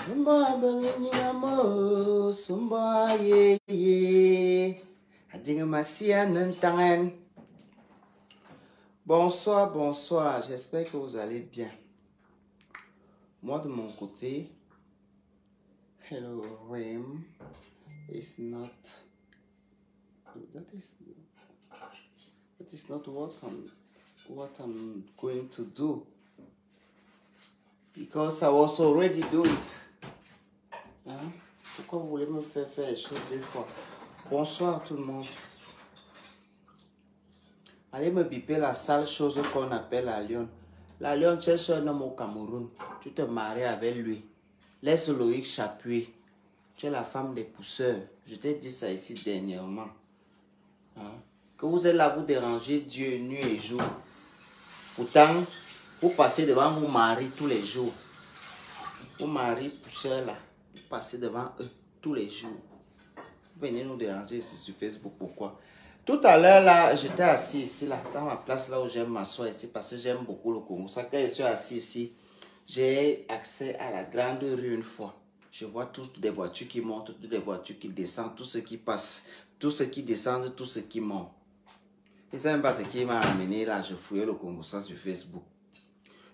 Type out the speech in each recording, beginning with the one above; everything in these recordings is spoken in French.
Sumba bangingamo, sumba ye ye. Adinga masia nantangen. Bonsoir, bonsoir. J'espère que vous allez bien. Moi de mon côté, hello Rim. It's not. That is not what I'm going to do. Because I was already doing it. Hein? Pourquoi vous voulez me faire les choses deux fois? Bonsoir tout le monde. Allez me biper la sale chose qu'on appelle la lionne. La lionne cherche un homme au Cameroun. Tu te maries avec lui. Laisse Loïc Chapuis. Tu es la femme des pousseurs. Je t'ai dit ça ici dernièrement. Hein? Que vous êtes là, vous dérangez Dieu nuit et jour. Pourtant, vous passez devant vos maris tous les jours. Vos maris pousseurs là, vous passez devant eux tous les jours. Vous venez nous déranger ici sur Facebook, pourquoi? Tout à l'heure là, j'étais assis ici là, dans ma place là où j'aime m'asseoir ici parce que j'aime beaucoup le Congo. Ça, quand je suis assis ici, j'ai accès à la grande rue une fois. Je vois toutes les voitures qui montent, toutes les voitures qui descendent, tout ce qui passe, tout ce qui descend, tout ce qui monte. Et c'est même pas ce qui m'a amené là, je fouillais le Congo ça sur Facebook.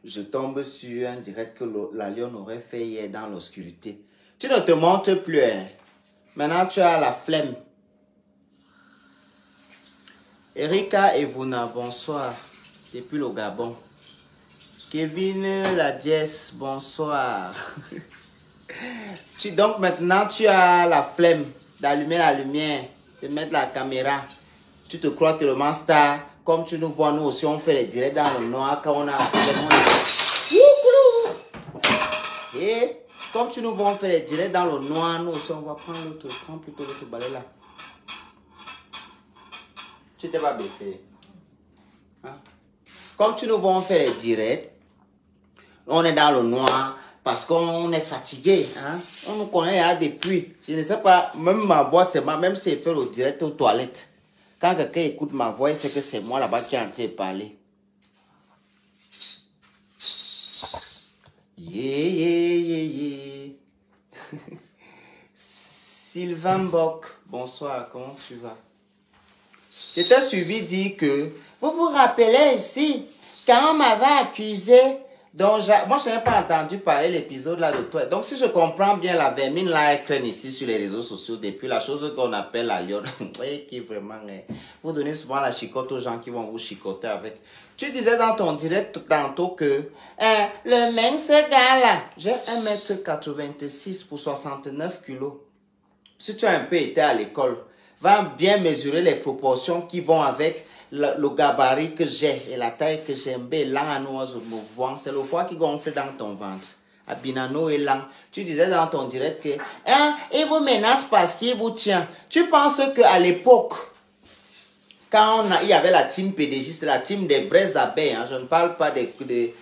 Je tombe sur un direct que la lionne aurait fait hier dans l'obscurité. Tu ne te montres plus, hein? Maintenant tu as la flemme. Erika Evuna, bonsoir. Depuis le Gabon. Kevin la dièse, bonsoir. Donc maintenant tu as la flemme d'allumer la lumière, de mettre la caméra. Tu te crois tellement star. Comme tu nous vois, nous aussi on fait les directs dans le noir quand on a la flemme. Et comme tu nous vois, on fait les directs dans le noir, nous aussi on va prendre l'autre. Prends plutôt l'autre balai là. Tu t'es pas baissé. Hein? Comme tu nous vois, on fait les directs. On est dans le noir parce qu'on est fatigué. Hein? On nous connaît là depuis. Je ne sais pas, même ma voix, c'est moi, même si je fais le direct aux toilettes. Quand quelqu'un écoute ma voix, c'est que c'est moi là-bas qui est en train de parler. Yeah, yeah, yeah, yeah. Sylvain Bock, bonsoir, comment tu vas? Je t'ai suivi dire que vous vous rappelez ici, quand on m'avait accusé, donc moi je n'ai pas entendu parler l'épisode là de toi. Donc si je comprends bien, la vermine là elle traîne ici sur les réseaux sociaux depuis la chose qu'on appelle la lionne. Qui vraiment, vous donnez souvent la chicotte aux gens qui vont vous chicoter avec. Tu disais dans ton direct tantôt que le même ce gars là, j'ai 1,86 m pour 69 kg. Si tu as un peu été à l'école, va bien mesurer les proportions qui vont avec le gabarit que j'ai et la taille que j'ai. C'est le foie qui gonfle dans ton ventre. Abinano et lang. Tu disais dans ton direct que il vous menace parce qu'il vous tient. Tu penses qu'à l'époque, quand il y avait la team PDG, c'était la team des vraies abeilles. Hein, je ne parle pas des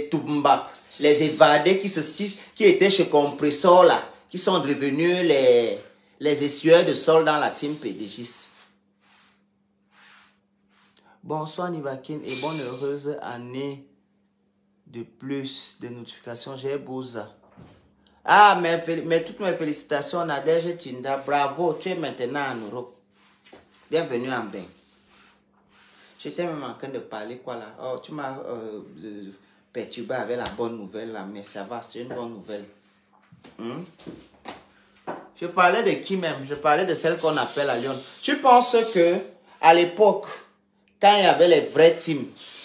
Tumbap. Les évadés qui étaient chez Compressor là, qui sont devenus les essueurs de sol dans la team PDGis. Bonsoir Nivakin et bonne heureuse année de plus de notifications. J'ai Bouza. Ah, mais toutes mes félicitations Nadège Tinda. Bravo, tu es maintenant en Europe. Bienvenue en bain. J'étais même en train de parler quoi là. Oh, tu m'as perturbé avec la bonne nouvelle là, mais ça va, c'est une bonne nouvelle. Je parlais de qui même? Je parlais de celle qu'on appelle la lionne. Tu penses que à l'époque, quand il y avait les vrais teams,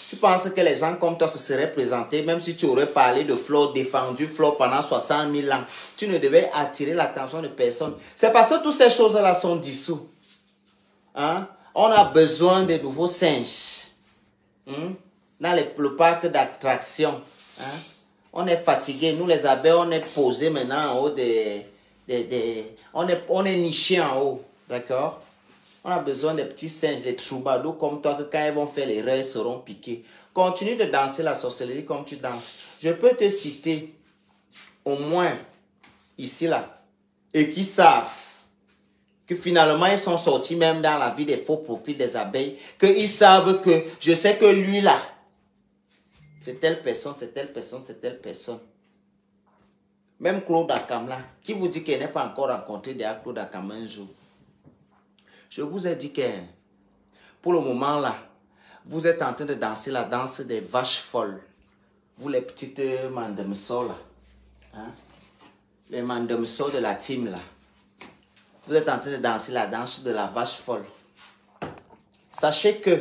tu penses que les gens comme toi se seraient présentés, même si tu aurais parlé de Flo, défendu Flo pendant 60 000 ans, tu ne devais attirer l'attention de personne. C'est parce que toutes ces choses-là sont dissous. Hein? On a besoin de nouveaux singes. Dans le parc d'attractions. Hein? On est fatigué. Nous les abeilles, on est posés maintenant en haut on est niché en haut. D'accord? On a besoin des petits singes, des troubadours comme toi, que quand ils vont faire l'erreur, ils seront piqués. Continue de danser la sorcellerie comme tu danses. Je peux te citer au moins ici, là, et qui savent que finalement, ils sont sortis même dans la vie des faux profils des abeilles, qu'ils savent que je sais que lui, là, c'est telle personne, c'est telle personne, c'est telle personne. Même Claude Akam là, qui vous dit qu'elle n'est pas encore rencontré derrière Claude Akam un jour? Je vous ai dit que pour le moment là, vous êtes en train de danser la danse des vaches folles. Vous les petites mandemso là. Hein? Les mandemso de la team là. Vous êtes en train de danser la danse de la vache folle. Sachez que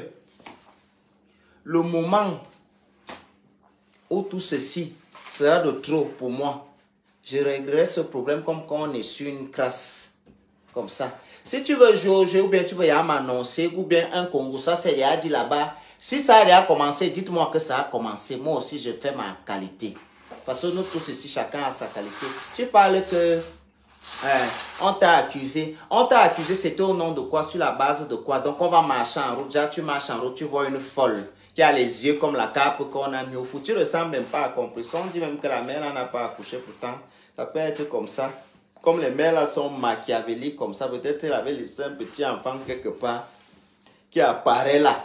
le moment où tout ceci sera de trop pour moi, je réglerai ce problème comme quand on est sur une crasse. Comme ça. Si tu veux jouer au jeu ou bien tu veux m'annoncer ou bien un Congo, ça c'est déjà dit là-bas. Si ça a déjà commencé, dites-moi que ça a commencé. Moi aussi, je fais ma qualité. Parce que nous tous ici, chacun a sa qualité. Tu parles que on t'a accusé. On t'a accusé, c'était au nom de quoi? Sur la base de quoi? Donc on va marcher en route. Déjà, tu marches en route, tu vois une folle qui a les yeux comme la cape qu'on a mis au foot. Tu ne ressembles même pas à compression. On dit même que la mère n'a pas accouché pourtant. Ça peut être comme ça. Comme les mères là sont machiavéliques comme ça, peut-être elle avait laissé un petit enfant quelque part qui apparaît là,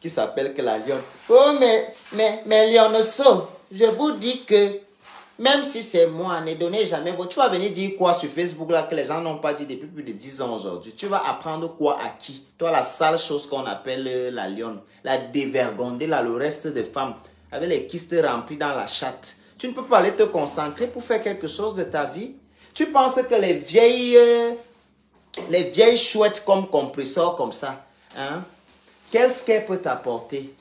qui s'appelle que la lionne. Oh mais Lionneau, je vous dis que même si c'est moi, ne donnez jamais votre... Tu vas venir dire quoi sur Facebook là que les gens n'ont pas dit depuis plus de 10 ans aujourd'hui? Tu vas apprendre quoi à qui? Toi, la sale chose qu'on appelle la lionne, la dévergondée là, le reste des femmes, avec les kystes remplis dans la chatte. Tu ne peux pas aller te concentrer pour faire quelque chose de ta vie? Tu penses que les vieilles chouettes comme compresseurs comme ça, hein, qu'est-ce qu'elles peuvent t'apporter?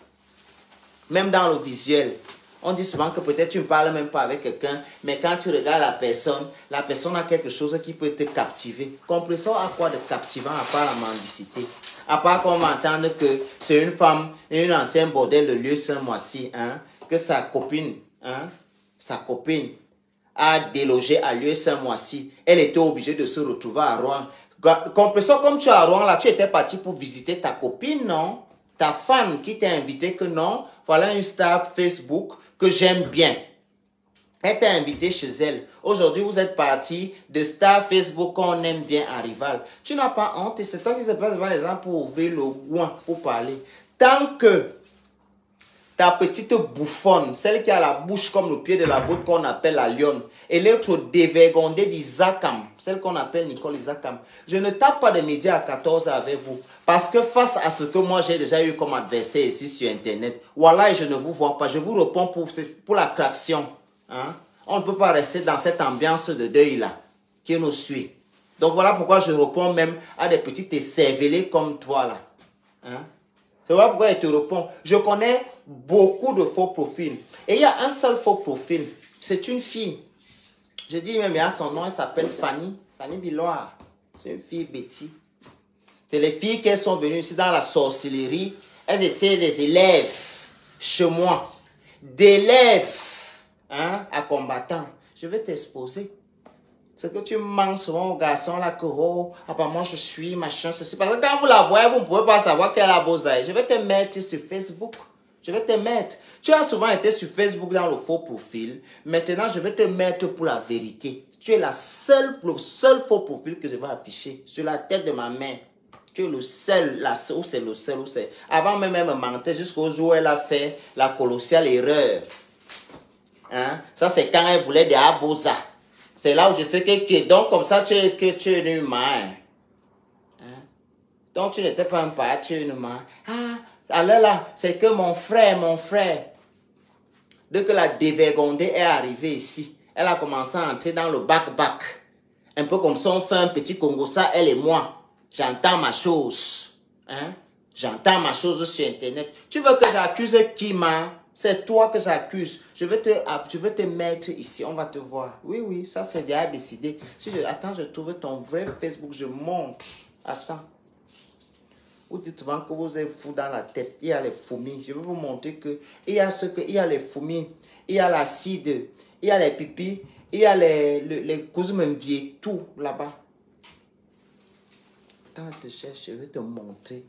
Même dans le visuel, on dit souvent que peut-être tu ne parles même pas avec quelqu'un, mais quand tu regardes la personne a quelque chose qui peut te captiver. Compresseur a quoi de captivant à part la mendicité? À part qu'on m'entende que c'est une femme, une ancienne bordel de lieu ce mois-ci, hein, que sa copine a délogé à lieu ce mois-ci. Elle était obligée de se retrouver à Rouen. Compresseur, comme tu es à Rouen, là, tu étais parti pour visiter ta copine, non? Ta fan qui t'a invité que non, voilà une star Facebook que j'aime bien. Elle t'a invité chez elle. Aujourd'hui, vous êtes parti de star Facebook qu'on aime bien à Rival. Tu n'as pas honte et c'est toi qui se place devant les gens pour ouvrir le goin, pour parler. Tant que ta petite bouffonne, celle qui a la bouche comme le pied de la botte qu'on appelle la lionne, et l'autre dévergondée d'Isakam, celle qu'on appelle Nicole Isakam. Je ne tape pas de médias à 14 avec vous. Parce que face à ce que moi j'ai déjà eu comme adversaire ici sur Internet, voilà, je ne vous vois pas. Je vous réponds pour la craction. Hein? On ne peut pas rester dans cette ambiance de deuil-là qui nous suit. Donc voilà pourquoi je réponds même à des petites écervelées comme toi là. Hein? C'est vrai pourquoi je te réponds. Je connais beaucoup de faux profils. Et il y a un seul faux profil. C'est une fille. Je dis même bien son nom, elle s'appelle Fanny. Fanny Biloire. C'est une fille Betty. C'est les filles qui sont venues ici dans la sorcellerie. Elles étaient des élèves chez moi. D'élèves hein, à combattants. Je vais t'exposer. C'est que tu manques souvent aux garçons là que, oh, apparemment je suis, machin, ceci. Parce que quand vous la voyez, vous ne pouvez pas savoir qu'elle a beau aïeux. Je vais te mettre sur Facebook. Je vais te mettre. Tu as souvent été sur Facebook dans le faux profil. Maintenant, je vais te mettre pour la vérité. Tu es le seul faux profil que je vais afficher sur la tête de ma main. Tu es le seul, où c'est le seul, où c'est. Avant même, elle me mentait jusqu'au jour où elle a fait la colossale erreur. Hein? Ça, c'est quand elle voulait des abosa. C'est là où je sais que donc comme ça, tu es une humain. Hein? Donc, tu n'étais pas un pas, tu es une humain. Ah, alors là, c'est que mon frère, dès que la dévergondée est arrivée ici, elle a commencé à entrer dans le bac-bac. Un peu comme ça, on fait un petit Congo, ça, elle et moi. J'entends ma chose. Hein? J'entends ma chose sur Internet. Tu veux que j'accuse qui, ma? C'est toi que j'accuse. Je vais te mettre ici. On va te voir. Oui, oui, ça c'est déjà décidé. Si attends, je trouve ton vrai Facebook. Je montre. Attends. Vous dites souvent que vous êtes fou dans la tête. Il y a les fourmis. Je vais vous montrer que il y a les fourmis. Il y a l'acide. Il y a les pipis. Il y a les cousins même vieux. Tout là-bas. Attends, je te cherche. Je vais te montrer.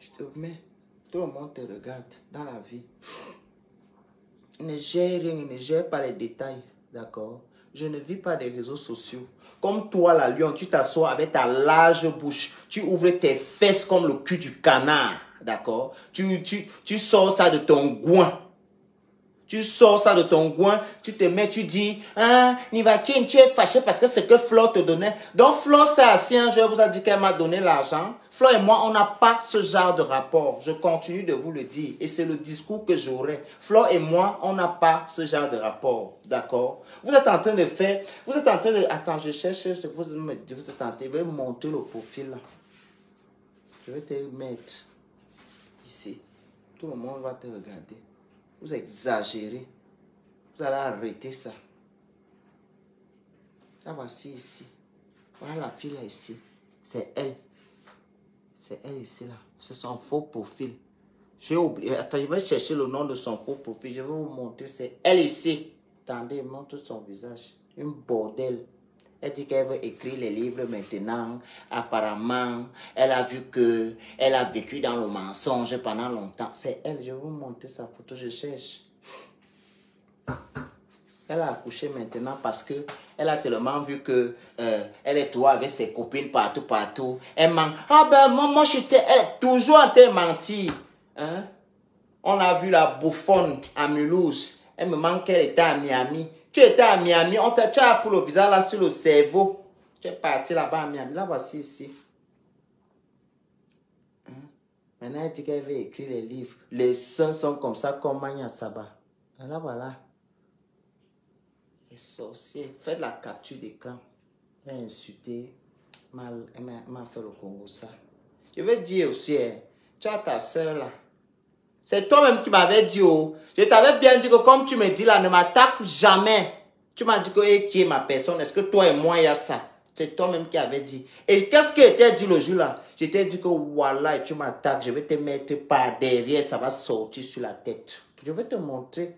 Tu te mets. Tout le monde te regarde dans la vie. Ne gère rien, ne gère pas les détails, d'accord? Je ne vis pas des réseaux sociaux. Comme toi, la lion, tu t'assois avec ta large bouche. Tu ouvres tes fesses comme le cul du canard, d'accord? Tu sors ça de ton goin. Tu sors ça de ton coin, tu te mets, tu dis, hein, Nivakin, tu es fâché parce que c'est que Flo te donnait. Donc Flo s'est assis un jour, vous a dit qu'elle m'a donné l'argent. Flo et moi, on n'a pas ce genre de rapport. Je continue de vous le dire. Et c'est le discours que j'aurai. Flo et moi, on n'a pas ce genre de rapport. D'accord? Vous êtes en train de faire, vous êtes en train de, attends, je cherche, vous êtes en train de monter le profil là. Je vais te mettre ici. Tout le monde va te regarder. Vous exagérez. Vous allez arrêter ça. La voici ici. Voilà la fille là ici. C'est elle. C'est elle ici là. C'est son faux profil. J'ai oublié. Attends, je vais chercher le nom de son faux profil. Je vais vous montrer. C'est elle ici. Attendez, montre son visage. Une bordel. Elle dit qu'elle veut écrire les livres maintenant. Apparemment, elle a vu que elle a vécu dans le mensonge pendant longtemps. C'est elle. Je vais vous montrer sa photo. Je cherche. Elle a accouché maintenant parce que elle a tellement vu que elle est toujours avec ses copines partout. Elle ment. Ah ben moi j'étais, elle est toujours en train de mentir. Hein? On a vu la bouffonne à Mulhouse. Elle me manque qu'elle était à Miami. Tu étais à Miami, tu as pour le visage là sur le cerveau. Tu es parti là-bas à Miami. La voici ici. Hein? Maintenant elle dit qu'elle veut écrire les livres. Les seins sont comme ça comme Manya Saba. Et là voilà. Les sorciers, faites la capture d'écran. Elle a insulté, elle m'a fait le Congo ça. Je vais dire aussi, hein, tu as ta soeur là. C'est toi-même qui m'avais dit, oh, je t'avais bien dit que comme tu me dis là, ne m'attaque jamais. Tu m'as dit que qui est ma personne, est-ce que toi et moi il y a ça? C'est toi-même qui avais dit. Et qu'est-ce que t'ai dit le jour là? Je t'ai dit que voilà, tu m'attaques, je vais te mettre par derrière, ça va sortir sur la tête. Je vais te montrer.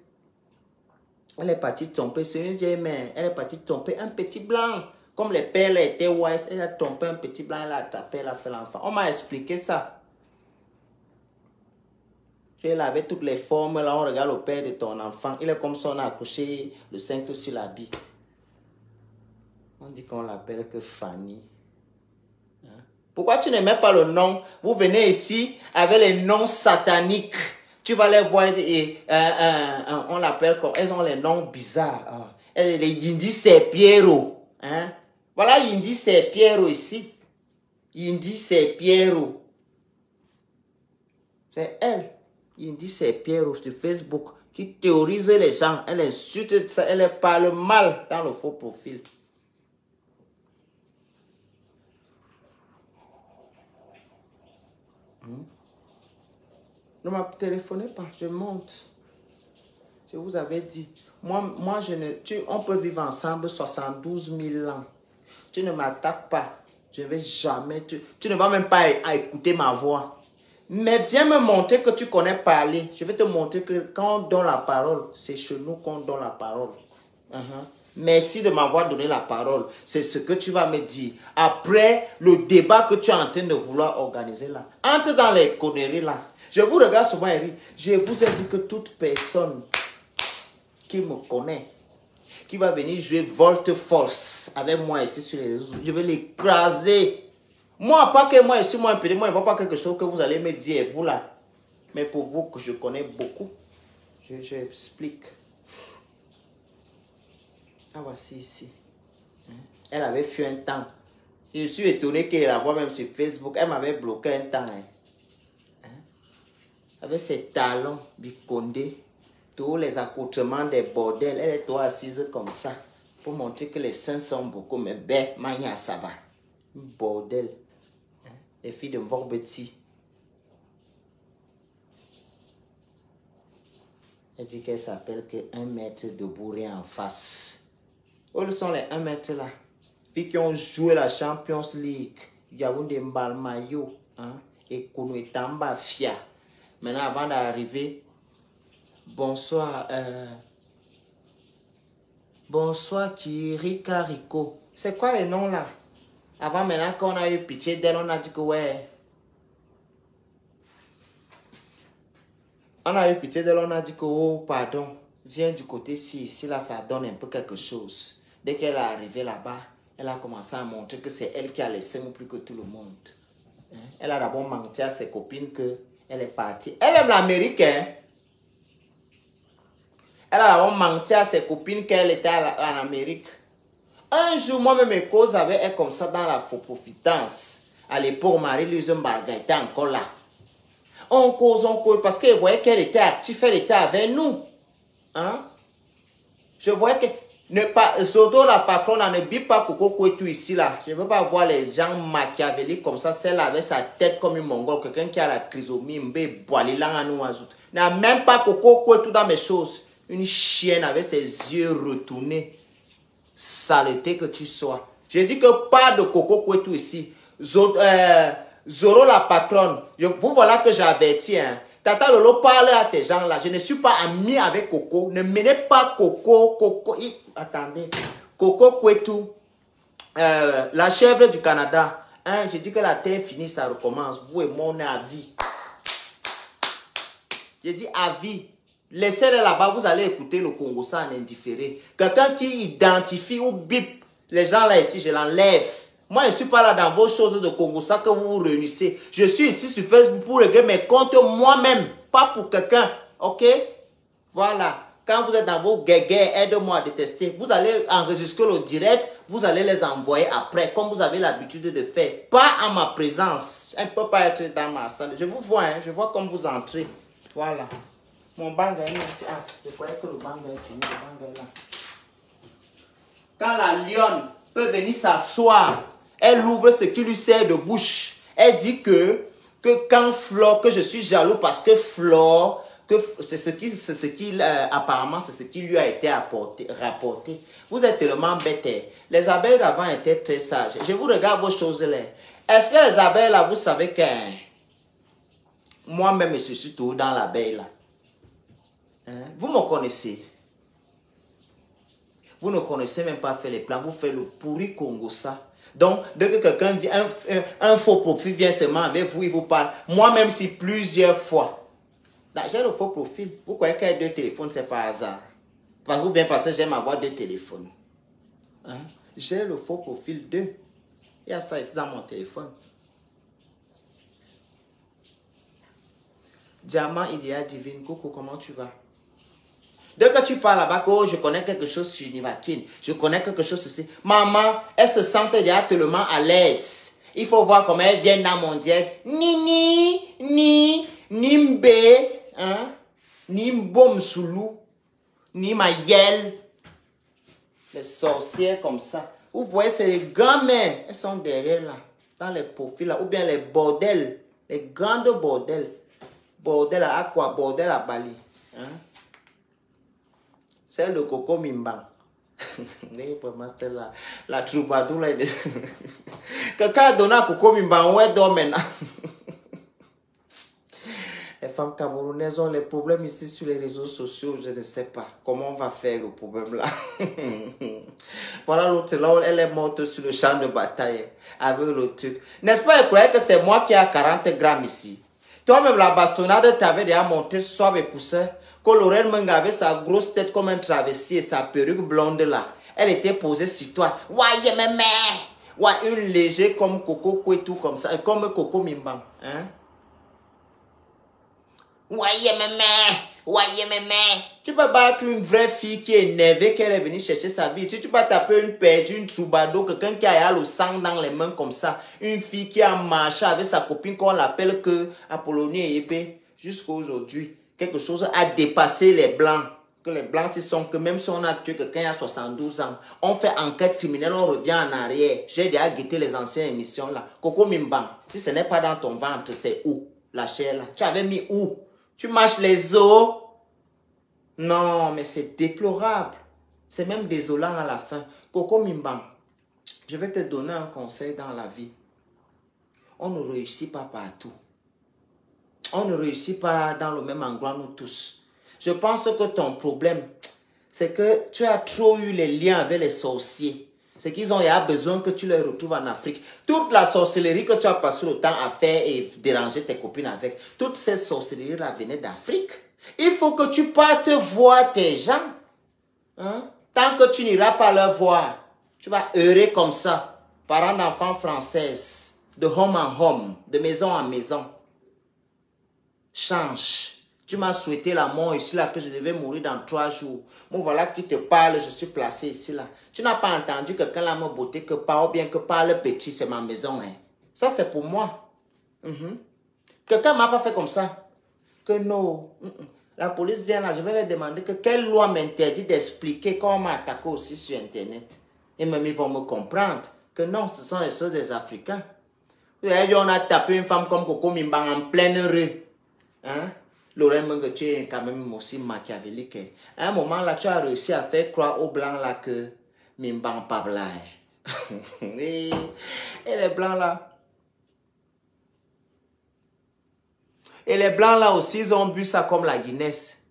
Elle est partie tromper, c'est une vieille mère. Elle est partie tromper un petit blanc. Comme les pères étaient wise, elle a trompé un petit blanc, elle a tapé, elle a fait l'enfant. On m'a expliqué ça. Elle avait toutes les formes, là on regarde le père de ton enfant. Il est comme ça, on a accouché le 5 sur la bille. On dit qu'on l'appelle que Fanny. Hein? Pourquoi tu ne mets pas le nom? Vous venez ici avec les noms sataniques. Tu vas les voir et on l'appelle comme... Elles ont les noms bizarres. Les Yindi, c'est Piero. Hein? Voilà Yindi, c'est Piero ici. Yindi, c'est Piero. C'est elle. Yindi, c'est Piero sur Facebook qui théorise les gens. Elle insulte ça. Elle parle mal dans le faux profil. Ne me téléphonez pas, je monte. Je vous avais dit. Moi je ne... on peut vivre ensemble 72 000 ans. Tu ne m'attaques pas. Je ne vais jamais... Tu ne vas même pas à écouter ma voix. Mais viens me montrer que tu connais parler. Je vais te montrer que quand on donne la parole, c'est chez nous qu'on donne la parole. Merci de m'avoir donné la parole. C'est ce que tu vas me dire. Après le débat que tu es en train de vouloir organiser là. Entre dans les conneries là. Je vous regarde souvent et oui. Je vous ai dit que toute personne qui me connaît, qui va venir jouer volte-force avec moi ici sur les réseaux, je vais l'écraser. Moi, pas que moi ici, moi un peu, moi, il ne va pas quelque chose que vous allez me dire, vous là. Mais pour vous que je connais beaucoup, j'explique. Ah, voici ici. Elle avait fui un temps. Je suis étonné qu'elle la voit même sur Facebook. Elle m'avait bloqué un temps. Avec ses talons bicondés, tous les accoutrements des bordels, elle est toi assise comme ça. Pour montrer que les seins sont beaucoup. Mais ben, mania ça va. Un bordel. Les filles de Vorbeti. Elle dit qu'elle s'appelle que 1 mètre de bourré en face. Où sont les 1 mètre là? Filles qui ont joué la Champions League. Yaoundé Mbalmayo. Et Kounouetamba Fia. Maintenant, avant d'arriver, bonsoir. Bonsoir Kirika Rico. C'est quoi les noms là? Avant, maintenant, quand on a eu pitié d'elle, on a dit que ouais. On a eu pitié d'elle, on a dit que oh, pardon, viens du côté-ci, ici là, ça donne un peu quelque chose. Dès qu'elle est arrivée là-bas, elle a commencé à montrer que c'est elle qui a les seins plus que tout le monde. Elle a d'abord menti à ses copines qu'elle est partie. Elle aime l'Amérique, hein? Elle a menti à ses copines qu'elle était en Amérique. Un jour, moi-même, mes causes avec elle comme ça dans la faux profitance. À l'époque, Marie-Louise Mbarga était encore là. On cause, parce qu'elle voyait qu'elle était active, elle était avec nous. Hein? Je voyais que... Ne pas, Zodo la patronne, ne bip pas Coco Kouetou ici là. Je ne veux pas voir les gens machiavéliques comme ça, celle avec sa tête comme une mongole, quelqu'un qui a la trisomie, n'a même pas Coco Kouetou dans mes choses. Une chienne avec ses yeux retournés. Saleté que tu sois. J'ai dit que pas de Coco Kouetou ici. Zoro la patronne, vous voilà que j'avertis. Hein. Tata Lolo parle à tes gens là. Je ne suis pas ami avec Coco. Ne menez pas Coco. Attendez. Coco Kouetou, la chèvre du Canada. Hein, j'ai dit que la terre finie, ça recommence. Vous et mon avis. J'ai dit avis. Laissez-les là-bas, vous allez écouter le Congo ça en indifféré. Quelqu'un qui identifie ou bip les gens là ici, je l'enlève. Moi, je ne suis pas là dans vos choses de Congo ça que vous vous réunissez. Je suis ici sur Facebook pour régler mes comptes moi-même, pas pour quelqu'un. Ok? Voilà. Quand vous êtes dans vos guégués, aide-moi à détester. Vous allez enregistrer le direct, vous allez les envoyer après, comme vous avez l'habitude de faire. Pas en ma présence. Elle ne peut pas être dans ma salle. Je vous vois, hein, je vois comme vous entrez. Voilà. Mon banga est là. Ah, je croyais que le banga est fini. Le banga est là. Quand la lionne peut venir s'asseoir, elle ouvre ce qui lui sert de bouche. Elle dit que quand Flore, que je suis jaloux parce que Flore, c'est ce qui apparemment, c'est ce qui lui a été rapporté. Vous êtes tellement bêtes. Les abeilles d'avant étaient très sages. Je vous regarde vos choses là. Est-ce que les abeilles là, vous savez que moi-même, je suis tout dans l'abeille là. Hein? Vous me connaissez. Vous ne connaissez même pas faire les plans. Vous faites le pourri Congo ça. Donc, dès que quelqu'un vient, un faux profil vient seulement avec vous, il vous parle. Moi-même, si plusieurs fois. J'ai le faux profil. Vous croyez qu'il y a 2 téléphones, c'est pas hasard. Ou bien parce que j'aime avoir 2 téléphones. Hein? J'ai le faux profil 2. Il y a ça ici dans mon téléphone. Diamant idéal divine. Coucou, comment tu vas? Dès que tu parles là-bas, oh, je connais quelque chose sur Nivakin, je connais quelque chose ici. Maman, elle se sent déjà tellement à l'aise. Il faut voir comment elle vient dans mon diète. Ni mbe, hein? Ni mbom soulou, ni mayel. Les sorcières comme ça. Vous voyez, c'est les grands-mères. Elles sont derrière là, dans les profils là. Ou bien les bordels, les grandes bordels. Bordel à quoi? Bordel à Bali. Hein? Celle de Coco Mimbang. La troubadour là. Quelqu'un a donné à Coco Mimbang, où elle dort maintenant. Les femmes camerounaises ont les problèmes ici sur les réseaux sociaux. Je ne sais pas comment on va faire le problème là. Voilà l'autre là, elle est morte sur le champ de bataille avec le truc. N'est-ce pas, elle croyait que c'est moi qui ai 40 grammes ici. Toi-même, la bastonnade t'avait déjà monté ce soir avec poussin. Que Lorraine Meng avait sa grosse tête comme un travesti et sa perruque blonde là. Elle était posée sur toi. Ouais, mémé. Ouais, une légère comme Coco Kouetou comme ça. Comme Coco Mimbang. Hein? Ouais, mémé. Tu peux battre une vraie fille qui est énervée, qu'elle est venue chercher sa vie. Si tu peux taper une perdue, une troubadour, quelqu'un qui a le sang dans les mains comme ça. Une fille qui a marché avec sa copine qu'on l'appelle que Apollonie et épée. Jusqu'à aujourd'hui. Quelque chose a dépassé les blancs. Que les blancs, ce sont que même si on a tué quelqu'un à 72 ans, on fait enquête criminelle, on revient en arrière. J'ai déjà guetté les anciennes émissions là. Coco Mimbang, si ce n'est pas dans ton ventre, c'est où? La chair là. Tu avais mis où? Tu mâches les os? Non, mais c'est déplorable. C'est même désolant à la fin. Coco Mimbang, je vais te donner un conseil dans la vie. On ne réussit pas partout. On ne réussit pas dans le même endroit, nous tous. Je pense que ton problème, c'est que tu as trop eu les liens avec les sorciers. C'est qu'ils ont besoin que tu les retrouves en Afrique. Toute la sorcellerie que tu as passé le temps à faire et déranger tes copines avec, toute cette sorcellerie-là venait d'Afrique. Il faut que tu partes voir tes gens. Hein? Tant que tu n'iras pas leur voir, tu vas errer comme ça, parents d'enfants françaises, de home en home, de maison en maison. Change. Tu m'as souhaité la mort ici, là, que je devais mourir dans 3 jours. Bon, voilà qui te parle, je suis placé ici, là. Tu n'as pas entendu quelqu'un là me botter que par, ou bien que par le petit, c'est ma maison, hein. Ça, c'est pour moi. Quelqu'un ne m'a pas fait comme ça. Que non. La police vient là, je vais leur demander que quelle loi m'interdit d'expliquer comment on m'a attaqué aussi sur Internet. Et même ils vont me comprendre que non, ce sont les choses des Africains. Vous avez vu, on a tapé une femme comme Coco Mimbang en pleine rue. Hein? Lorraine Mengeche est quand même aussi machiavélique. À un moment là, tu as réussi à faire croire aux Blancs là que Mimbang pas blanc. Et les Blancs là. Et les Blancs là aussi, ils ont bu ça comme la Guinness.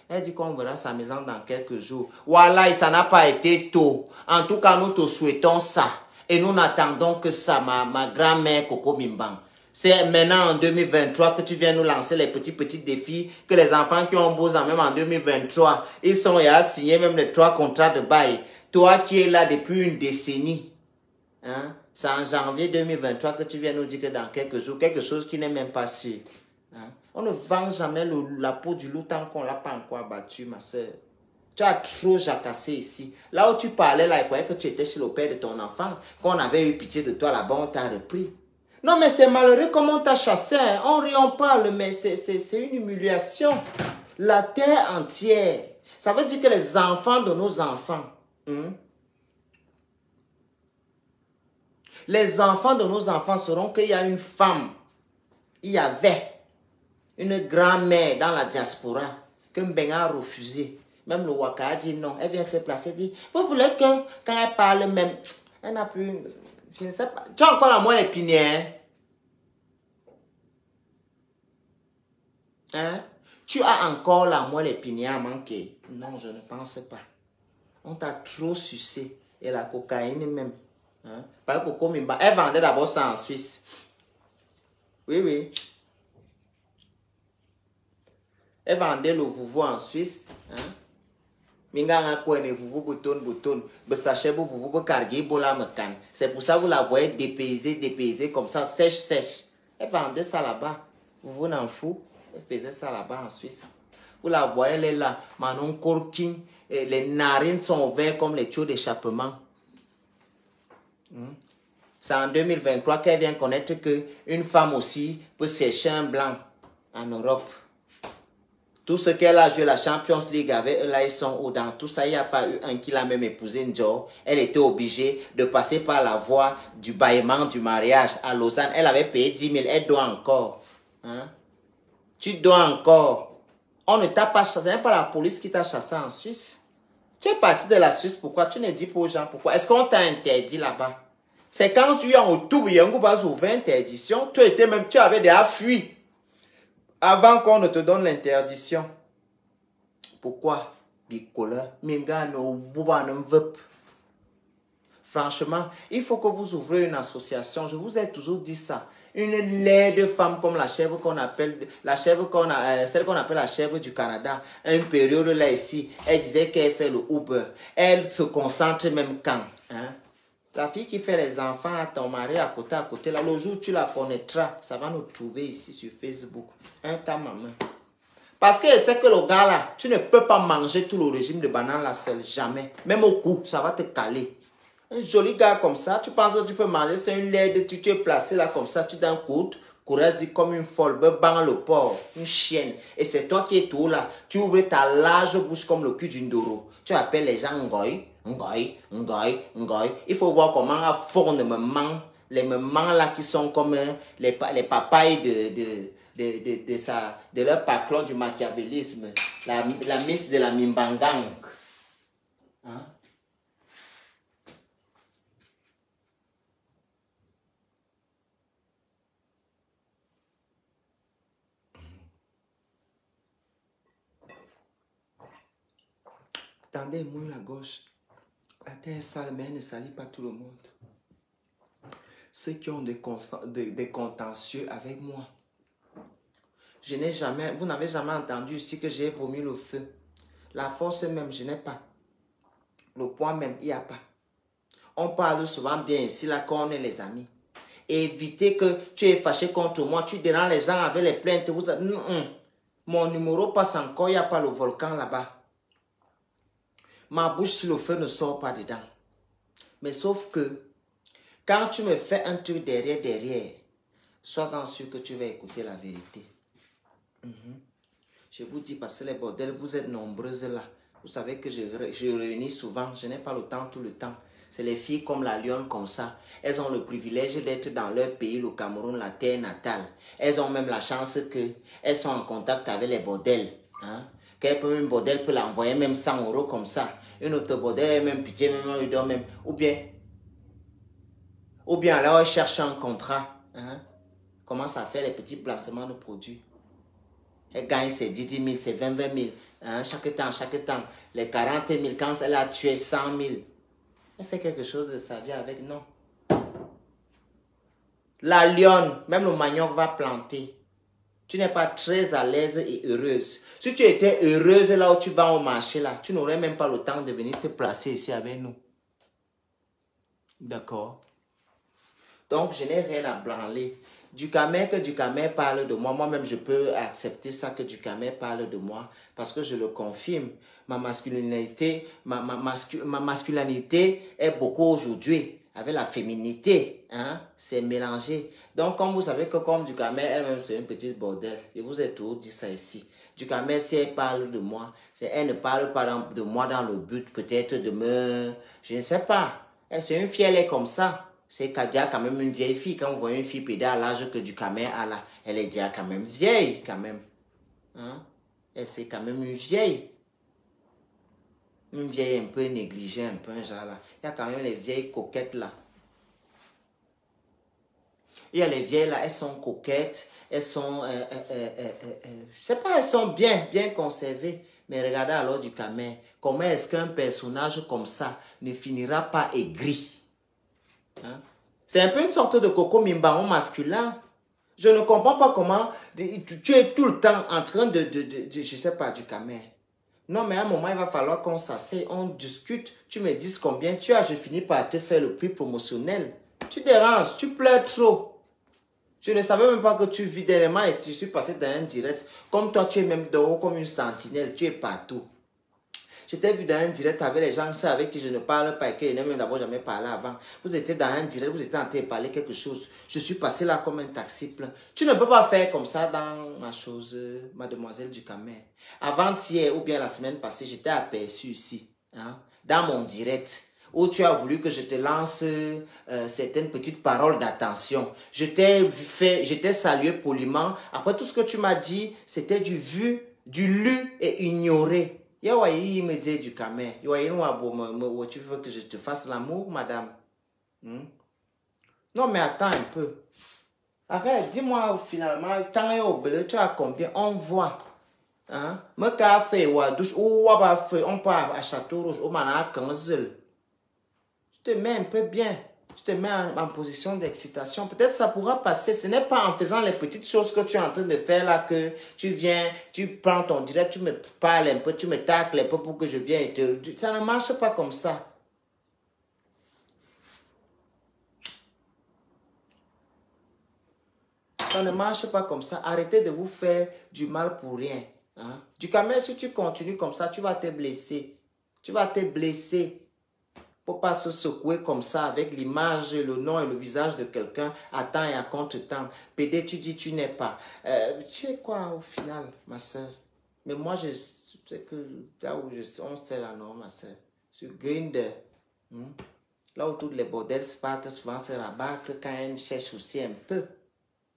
Elle dit qu'on verra sa maison dans quelques jours. Voilà, ça n'a pas été tôt. En tout cas, nous te souhaitons ça. Et nous n'attendons que ça, ma grand-mère Coco Mimbang. C'est maintenant en 2023 que tu viens nous lancer les petits défis que les enfants qui ont beaux ans, même en 2023, ils sont à signer même les 3 contrats de bail. Toi qui es là depuis une décennie, hein, c'est en janvier 2023 que tu viens nous dire que dans quelques jours, quelque chose qui n'est même pas sûr. Hein? On ne vend jamais la peau du loup tant qu'on ne l'a pas encore abattu, ma soeur. Tu as trop jacassé ici. Là où tu parlais, là, il croyait que tu étais chez le père de ton enfant. Qu'on avait eu pitié de toi là-bas, on t'a repris. Non, mais c'est malheureux comment on t'a chassé. Hein? On rit, on parle, mais c'est une humiliation. La terre entière. Ça veut dire que les enfants de nos enfants, les enfants de nos enfants sauront qu'il y a une femme, il y avait une grand-mère dans la diaspora que Mbenga a refusé. Même le Waka a dit non. Elle vient se placer et dit, vous voulez que quand elle parle même, elle n'a plus, je ne sais pas. Tu as encore la moelle épinière. Hein? Tu as encore la moelle épinière à manquer. Non, je ne pense pas. On t'a trop sucé. Et la cocaïne même. Hein? Par Coco Mimba. Elle vendait d'abord ça en Suisse. Oui, oui. Elle vendait le vouvou en Suisse. Hein? Minga quoi ne vouvou bouton. Sachet vouvou cargué bola mecan. C'est pour ça que vous la voyez dépaysée comme ça, sèche. Elle vendait ça là-bas. Vous n'en fout. Elle faisait ça là-bas en Suisse. Vous la voyez, elle est là. Manon Corking. Les narines sont ouvertes comme les tuyaux d'échappement. C'est en 2023 qu'elle vient connaître qu'une femme aussi peut sécher un blanc en Europe. Tout ce qu'elle a joué la Champions League avec eux, là, ils sont où dans tout ça, il n'y a pas eu un qui l'a même épousé Njo. Elle était obligée de passer par la voie du bâillement du mariage à Lausanne. Elle avait payé 10 000, elle doit encore. Hein? Tu dois encore. On ne t'a pas chassé, ce n'est pas la police qui t'a chassé en Suisse. Tu es parti de la Suisse, pourquoi? Tu ne dis pas aux gens pourquoi. Est-ce qu'on t'a interdit là-bas? C'est quand tu es en tout, il y a une interdiction, tu avais déjà fui. Avant qu'on ne te donne l'interdiction. Pourquoi? Franchement, il faut que vous ouvriez une association. Je vous ai toujours dit ça. Une laide femme comme la chèvre qu'on appelle, celle qu'on appelle la chèvre du Canada. Une période là ici, elle disait qu'elle fait le Uber. Elle se concentre même quand. Hein? La fille qui fait les enfants à ton mari à côté, là, le jour où tu la connaîtras, ça va nous trouver ici sur Facebook. Un tas maman. Parce que c'est que le gars là, tu ne peux pas manger tout le régime de banane là seul, jamais. Même au cou, ça va te caler. Un joli gars comme ça, tu penses que tu peux manger, c'est une laide, tu es placé là comme ça, tu t'en coûtes, courage comme une folle, bang le porc, une chienne. Et c'est toi qui es tout là, tu ouvres ta large bouche comme le cul d'une doro. Tu appelles les gens ngoy. Il faut voir comment à fond de mamans, les mamans là qui sont comme les papayes de leur patron du machiavélisme, la miss de la Mimbangang. Hein? Attendez, moi la gauche. La terre est sale, mais elle ne salit pas tout le monde. Ceux qui ont des contentieux avec moi. Vous n'avez jamais entendu ici que j'ai vomi le feu. La force même, je n'ai pas. Le poids même, il n'y a pas. On parle souvent bien ici, là, quand on est les amis. Évitez que tu es fâché contre moi, tu déranges les gens avec les plaintes. Mon numéro passe encore, il n'y a pas le volcan là-bas. Ma bouche sur le feu ne sort pas dedans. Mais sauf que, quand tu me fais un truc derrière, sois-en sûr que tu vas écouter la vérité. Je vous dis, parce que les bordels, vous êtes nombreuses là. Vous savez que je réunis souvent, je n'ai pas le temps tout le temps. C'est les filles comme la lionne comme ça. Elles ont le privilège d'être dans leur pays, le Cameroun, la terre natale. Elles ont même la chance qu'elles sont en contact avec les bordels. Hein? Qu'un bordel peut l'envoyer même 100 € comme ça. Une autre bordel, même pitié, même lui donne même. Ou bien alors elle cherche un contrat. Hein? Commence à faire les petits placements de produits. Elle gagne ses 10 000, ses 20 000. Hein? Chaque temps. Les 40 000, quand elle a tué 100 000. Elle fait quelque chose de sa vie avec, non. La lionne, même le manioc va planter. Tu n'es pas très à l'aise et heureuse. Si tu étais heureuse là où tu vas au marché, là, tu n'aurais même pas le temps de venir te placer ici avec nous. D'accord? Donc, je n'ai rien à branler. Que Ducamer parle de moi. Moi-même, je peux accepter ça que Ducamer parle de moi parce que je le confirme. Ma masculinité est beaucoup aujourd'hui avec la féminité. Hein? C'est mélangé. Donc, comme vous savez que comme Ducamer, elle-même, c'est une petite bordel. Je vous ai tout dit ça ici. Ducamer, si elle parle de moi, elle ne parle pas de moi dans le but peut-être de me... Je ne sais pas. C'est une fille, elle est comme ça. C'est déjà quand même une vieille fille. Quand vous voyez une fille pédée à l'âge que Ducamer a là, elle est déjà quand même vieille, quand même. Hein? Elle, c'est quand même une vieille. Une vieille un peu négligée, un peu un genre là. Il y a quand même les vieilles coquettes là. Il y a les vieilles là, elles sont coquettes, elles sont, je sais pas, elles sont bien conservées. Mais regardez alors Ducamer, comment est-ce qu'un personnage comme ça ne finira pas aigri? Hein? C'est un peu une sorte de coco mimbaon masculin. Je ne comprends pas comment tu es tout le temps en train je sais pas, Ducamer. Non, mais à un moment, il va falloir qu'on s'assied, on discute. Tu me dis combien tu as, je finis par te faire le prix promotionnel. Tu déranges, tu pleures trop. Je ne savais même pas que tu vis dernièrement et tu suis passé dans un direct. Comme toi, tu es même dehors comme une sentinelle, tu es partout. Je t'ai vu dans un direct avec les gens avec qui je ne parle pas et que je n'ai même d'abord jamais parlé avant. Vous étiez dans un direct, vous étiez en train de parler quelque chose. Je suis passé là comme un taxi plein. Tu ne peux pas faire comme ça dans ma chose, mademoiselle Ducamer. Avant-hier ou bien la semaine passée, j'étais aperçu ici, hein, dans mon direct, où tu as voulu que je te lance certaines petites paroles d'attention. Je t'ai salué poliment. Après tout ce que tu m'as dit, c'était du vu, du lu et ignoré. Il me dit Ducamer. Tu veux que je te fasse l'amour, madame? Non, mais attends un peu. Arrête, dis-moi finalement, tu as combien? On voit. Hein? Me café ou à douche ou on part à Château Rouge ou à 15. Tu te mets un peu bien. Tu te mets en position d'excitation. Peut-être ça pourra passer. Ce n'est pas en faisant les petites choses que tu es en train de faire là que tu viens, tu prends ton direct, tu me parles un peu, tu me tacles un peu pour que je vienne. Ça ne marche pas comme ça. Ça ne marche pas comme ça. Arrêtez de vous faire du mal pour rien. Hein? Ducamer, si tu continues comme ça, tu vas te blesser. Tu vas te blesser. Il ne faut pas se secouer comme ça avec l'image, le nom et le visage de quelqu'un à temps et à contre-temps. PD, tu dis tu n'es pas. Tu es quoi au final, ma soeur? Mais moi, je sais que là où on sait là, non, ma soeur. Sur Grindr. Là où tous les bordels se partent, souvent se rabattre quand elle cherche aussi un peu.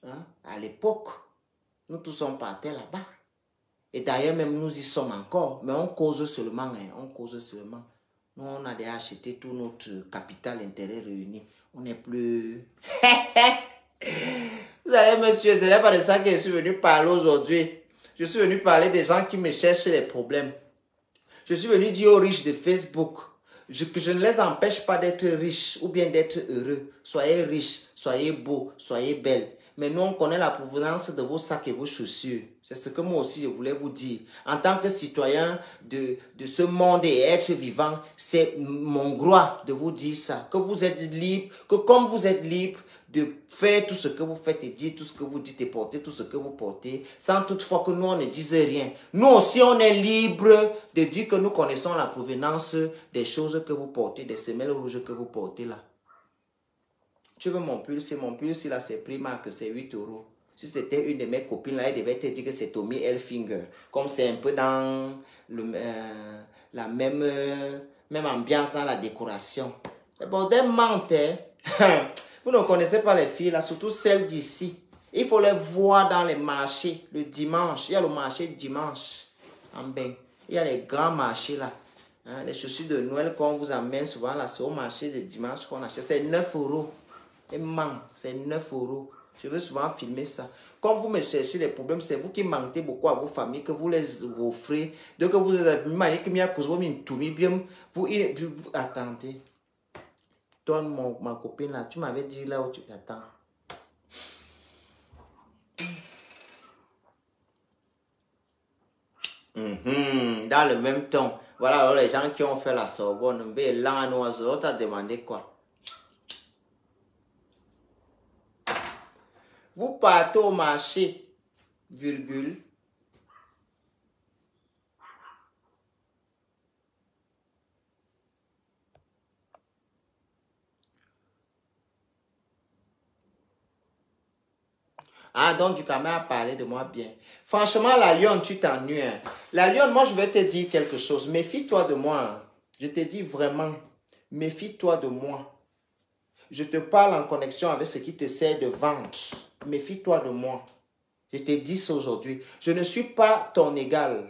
Hein? À l'époque, nous tous on partait là-bas. Et d'ailleurs, même nous y sommes encore. Mais on cause seulement, hein, on cause seulement. Nous, on a déjà acheté tout notre capital intérêt réuni. On n'est plus... Vous allez me tuer, ce n'est pas de ça que je suis venu parler aujourd'hui. Je suis venu parler des gens qui me cherchent les problèmes. Je suis venu dire aux riches de Facebook que je ne les empêche pas d'être riches ou bien d'être heureux. Soyez riches, soyez beaux, soyez belles. Mais nous, on connaît la provenance de vos sacs et vos chaussures. C'est ce que moi aussi, je voulais vous dire. En tant que citoyen de ce monde et être vivant, c'est mon droit de vous dire ça. Que vous êtes libre, que comme vous êtes libre de faire tout ce que vous faites et dire tout ce que vous dites et porter tout ce que vous portez, sans toutefois que nous, on ne dise rien. Nous aussi, on est libre de dire que nous connaissons la provenance des choses que vous portez, des semelles rouges que vous portez là. Tu veux mon pull, c'est mon pull, si là c'est Primark, c'est 8 €. Si c'était une de mes copines là, elle devait te dire que c'est Tommy Hilfiger. Comme c'est un peu dans la même ambiance dans la décoration. C'est bon, des mentent. Vous ne connaissez pas les filles là, surtout celles d'ici. Il faut les voir dans les marchés le dimanche. Il y a le marché dimanche en bain. Il y a les grands marchés là. Hein, les chaussures de Noël qu'on vous amène souvent là, c'est au marché de dimanche qu'on achète. C'est 9 €. Et c'est 9 €. Je veux souvent filmer ça. Comme vous me cherchez les problèmes, c'est vous qui mentez beaucoup à vos familles, que vous les offrez. Donc vous attendez. Donne ma copine là. Tu m'avais dit là où tu attends. Dans le même temps. Voilà, alors les gens qui ont fait la Sorbonne, là, on t'a demandé quoi? Vous partez au marché, virgule. Ah, donc du caméra a parlé de moi bien. Franchement, la lionne, tu t'ennuies. Hein. La lionne, moi, je vais te dire quelque chose. Méfie-toi de moi. Hein. Je te dis vraiment, méfie-toi de moi. Je te parle en connexion avec ce qui te sert de vendre. Méfie-toi de moi. Je te dis ça aujourd'hui. Je ne suis pas ton égal.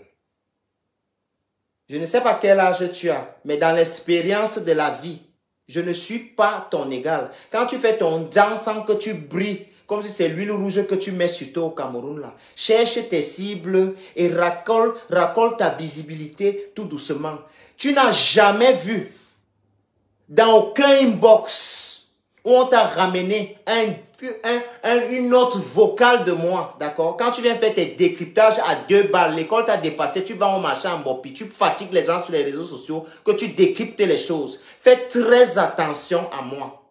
Je ne sais pas quel âge tu as, mais dans l'expérience de la vie, je ne suis pas ton égal. Quand tu fais ton dans sans que tu brilles, comme si c'est l'huile rouge que tu mets sur toi au Cameroun, là. Cherche tes cibles et racole ta visibilité tout doucement. Tu n'as jamais vu dans aucun inbox où on t'a ramené une note vocale de moi, d'accord? Quand tu viens faire tes décryptages à 2 balles, l'école t'a dépassé, tu vas au marché en Bopi, tu fatigues les gens sur les réseaux sociaux, que tu décryptes les choses. Fais très attention à moi.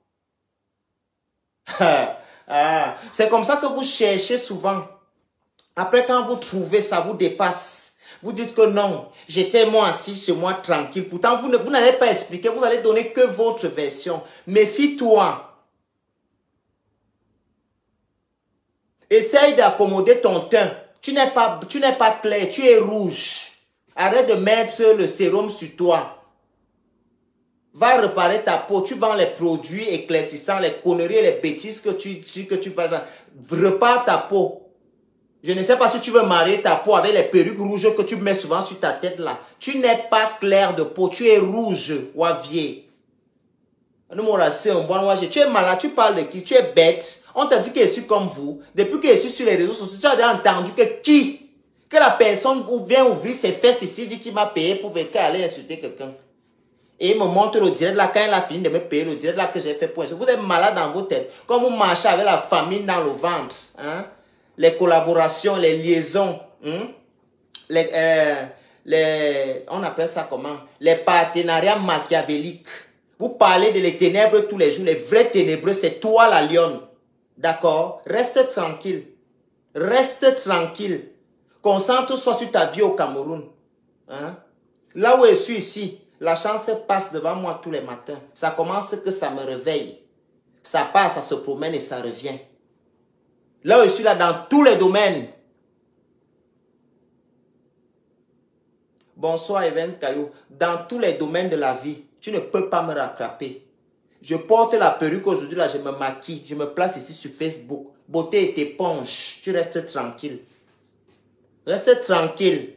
C'est comme ça que vous cherchez souvent. Après, quand vous trouvez, ça vous dépasse. Vous dites que non, j'étais moi assis chez moi tranquille. Pourtant, vous n'allez pas expliquer, vous allez donner que votre version. Méfie-toi. Essaye d'accommoder ton teint. Tu n'es pas clair, tu es rouge. Arrête de mettre le sérum sur toi. Va réparer ta peau. Tu vends les produits éclaircissants, les conneries et les bêtises que tu passes. Répare ta peau. Je ne sais pas si tu veux marier ta peau avec les perruques rouges que tu mets souvent sur ta tête là. Tu n'es pas clair de peau. Tu es rouge, Wavier. Tu es malade, tu parles de qui? Tu es bête. On t'a dit que je suis comme vous. Depuis que je suis sur les réseaux sociaux, tu as déjà entendu que qui? Que la personne vient ouvrir ses fesses ici, dit qu'il m'a payé pour venir aller insulter quelqu'un. Et il me montre le direct là, quand il a fini de me payer, le direct là que j'ai fait pour insulter. Vous êtes malade dans vos têtes. Quand vous marchez avec la famine dans le ventre, hein? Les collaborations, les liaisons, hein? On appelle ça comment? Les partenariats machiavéliques. Vous parlez de les ténèbres tous les jours. Les vrais ténébreux, c'est toi la lionne. D'accord? Reste tranquille. Reste tranquille. Concentre-toi sur ta vie au Cameroun. Hein? Là où je suis ici, la chance passe devant moi tous les matins. Ça commence que ça me réveille. Ça passe, ça se promène et ça revient. Là où je suis là dans tous les domaines. Bonsoir Even Caillou. Dans tous les domaines de la vie, tu ne peux pas me rattraper. Je porte la perruque aujourd'hui, là, je me maquille. Je me place ici sur Facebook. Beauté et éponge. Tu restes tranquille. Reste tranquille.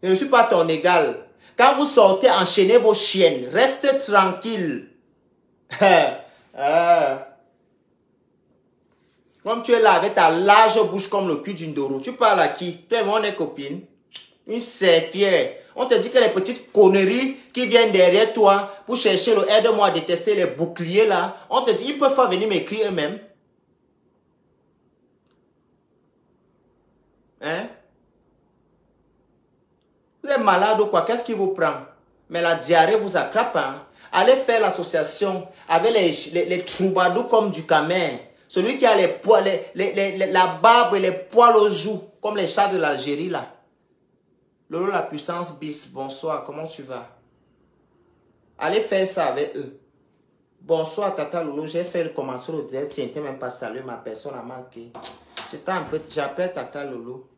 Je ne suis pas ton égal. Quand vous sortez, enchaînez vos chiennes. Reste tranquille. Comme tu es là avec ta large bouche comme le cul d'une doro. Tu parles à qui? Toi et moi, on est copines. Une serpillère. On te dit que les petites conneries qui viennent derrière toi pour chercher le aide-moi à détester les boucliers là, on te dit, ils peuvent pas venir m'écrire eux-mêmes. Hein? Vous êtes malade ou quoi? Qu'est-ce qui vous prend? Mais la diarrhée vous attrape. Hein? Allez faire l'association avec les troubadours comme du Camer. Celui qui a les poils, la barbe et les poils aux joues, comme les chats de l'Algérie là. Lolo la puissance bis, bonsoir, comment tu vas? Allez faire ça avec eux. Bonsoir Tata Lolo, j'ai fait le commencement au direct, je n'étais même pas salué, ma personne a manqué. J'appelle Tata Lolo.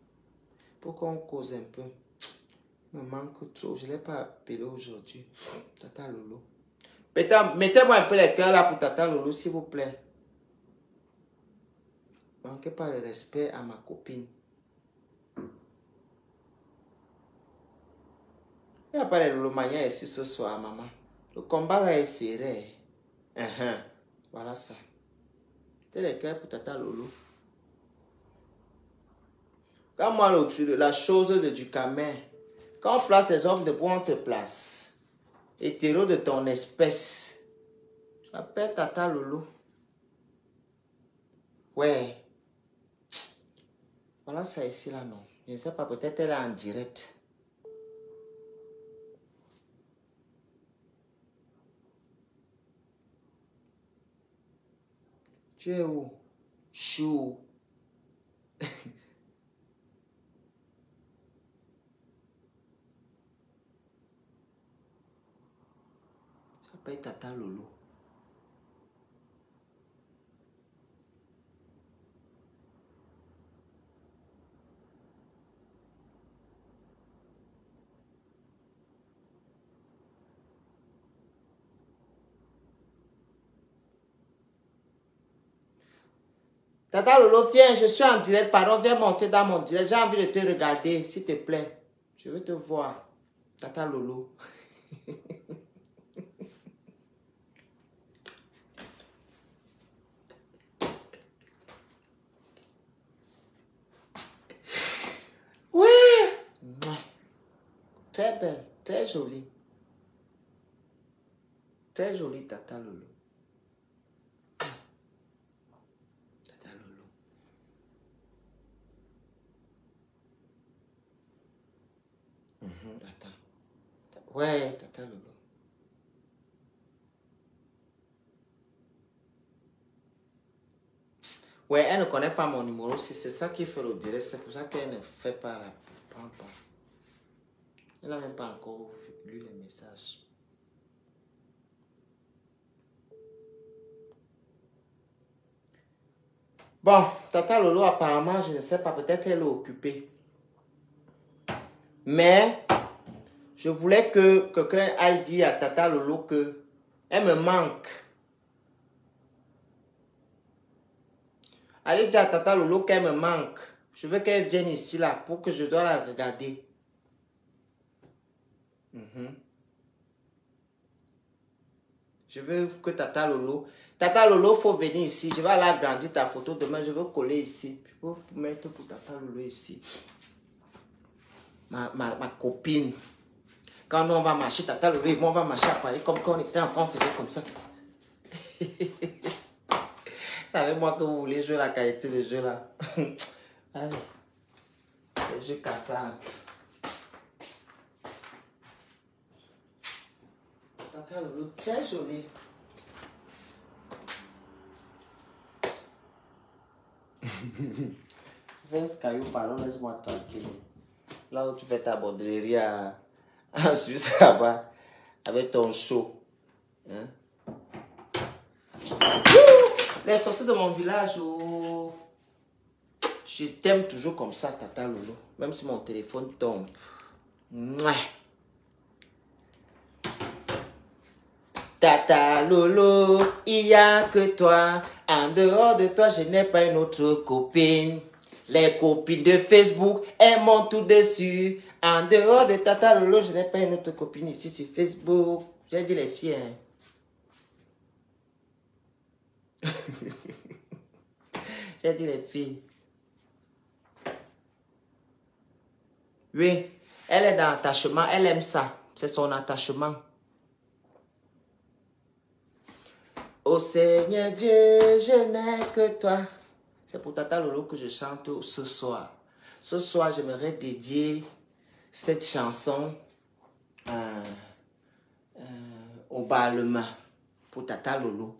Pour qu'on cause un peu. Il me manque trop, je ne l'ai pas appelé aujourd'hui. Tata Lolo. Mettez-moi un peu les cœurs là pour Tata Lolo, s'il vous plaît. Manquez pas de respect à ma copine. Il n'y a pas de Lolo Mania ici ce soir, maman. Le combat là est serré. Voilà ça. Mettez les cœurs pour Tata Lolo. Quand moi, la chose du camin, quand on place les hommes de bois, on te place. Hétéro de ton espèce. J'appelle Tata Lolo. Ouais. Voilà ça ici là, non. Je ne sais pas, peut-être elle est en direct. Tu es où? Chou. J'appelle Tata Lolo. Tata Lolo, viens, je suis en direct, pardon, viens monter dans mon direct. J'ai envie de te regarder, s'il te plaît. Je veux te voir. Tata Lolo. Ouais. Très belle, très jolie. Très jolie, Tata Lolo. Tata Lolo. Attends. Ouais, Tata Lolo. Ouais, elle ne connaît pas mon numéro. Si c'est ça qui fait le direct, c'est pour ça qu'elle ne fait pas la prend pas. Elle n'a même pas encore lu les messages. Bon, Tata Lolo, apparemment, je ne sais pas, peut-être elle est occupée. Mais, je voulais que quelqu'un aille dire à Tata Lolo que elle me manque. Allez dire à Tata Lolo qu'elle me manque. Je veux qu'elle vienne ici, là, pour que je dois la regarder. Je veux que Tata Lolo... Tata Lolo, il faut venir ici. Je vais aller agrandir ta photo demain. Je veux coller ici. Je peux mettre pour Tata Lolo ici. Ma copine. Quand on va marcher, Tata Lolo, on va marcher à Paris comme quand on était enfant, on faisait comme ça. Savez moi que vous voulez jouer la qualité de jeu là. Allez. Le jeu cassable. Tata Lolo, très joli. Vince Caillou, pardon, laisse-moi tranquille. Là où tu fais ta bordellerie en Suisse là-bas, avec ton show. Hein? Les sorciers de mon village, oh. Je t'aime toujours comme ça, Tata Lolo. Même si mon téléphone tombe. Mouah. Tata Lolo, il n'y a que toi. En dehors de toi, je n'ai pas une autre copine. Les copines de Facebook, elles montent tout dessus. En dehors de Tata Lolo, je n'ai pas une autre copine ici sur Facebook. J'ai dit les filles. Hein. J'ai dit les filles. Oui, elle est dans l'attachement, elle aime ça. C'est son attachement. Ô Seigneur Dieu, je n'ai que toi. C'est pour Tata Lolo que je chante ce soir. Ce soir, j'aimerais dédier cette chanson au Parlement pour Tata Lolo.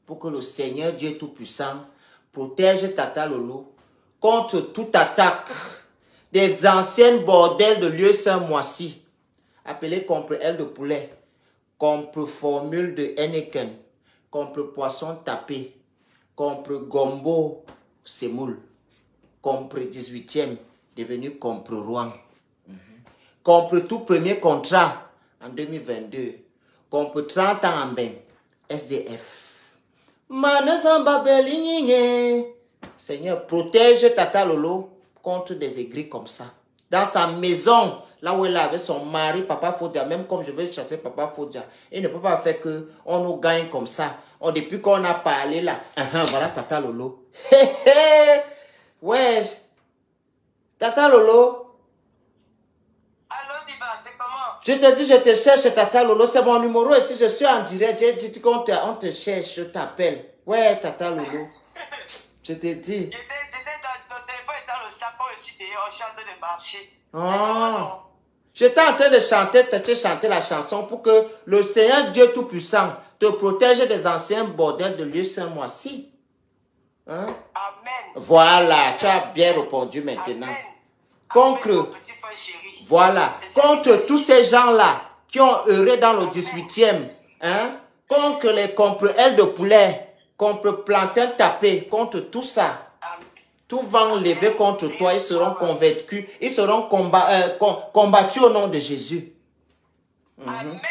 pour que le Seigneur Dieu Tout-Puissant protège Tata Lolo contre toute attaque des anciennes bordels de lieu Saint-Moissy, appelés contre aile de poulet, contre formule de Henneken, contre poisson tapé, contre gombo semoule, contre 18e, devenu contre Rouen, contre tout premier contrat en 2022, contre 30 ans en bain, SDF. Seigneur, protège Tata Lolo contre des aigris comme ça. Dans sa maison, là où elle avait son mari, Papa Fodia, même comme je veux chasser Papa Fodia, il ne peut pas faire que on nous gagne comme ça. Depuis qu'on a parlé là, voilà Tata Lolo. Ouais. Tata Lolo. Allô, Diba, c'est comment? Je te dis, je te cherche, Tata Lolo. C'est mon numéro. Et si je suis en direct, j'ai dit qu'on te cherche, je t'appelle. Ouais, Tata Lolo. Je te dis. Notre téléphone est dans le sapin aussi dehors, je suis en train de marcher. Ah. J'étais en train de chanter la chanson pour que le Seigneur Dieu Tout-Puissant te protège des anciens bordels de lieu Saint-Moissy. Hein? Amen. Voilà, tu as bien répondu maintenant. Amen. Contre, Amen, petit frère chéri. voilà, contre tous ces gens-là qui ont œuvré dans le 18e, hein? Contre ailes de poulet, contre plantain tapé, contre tout ça. Tout va enlever contre toi, ils seront convaincus, ils seront combattus au nom de Jésus. Amen.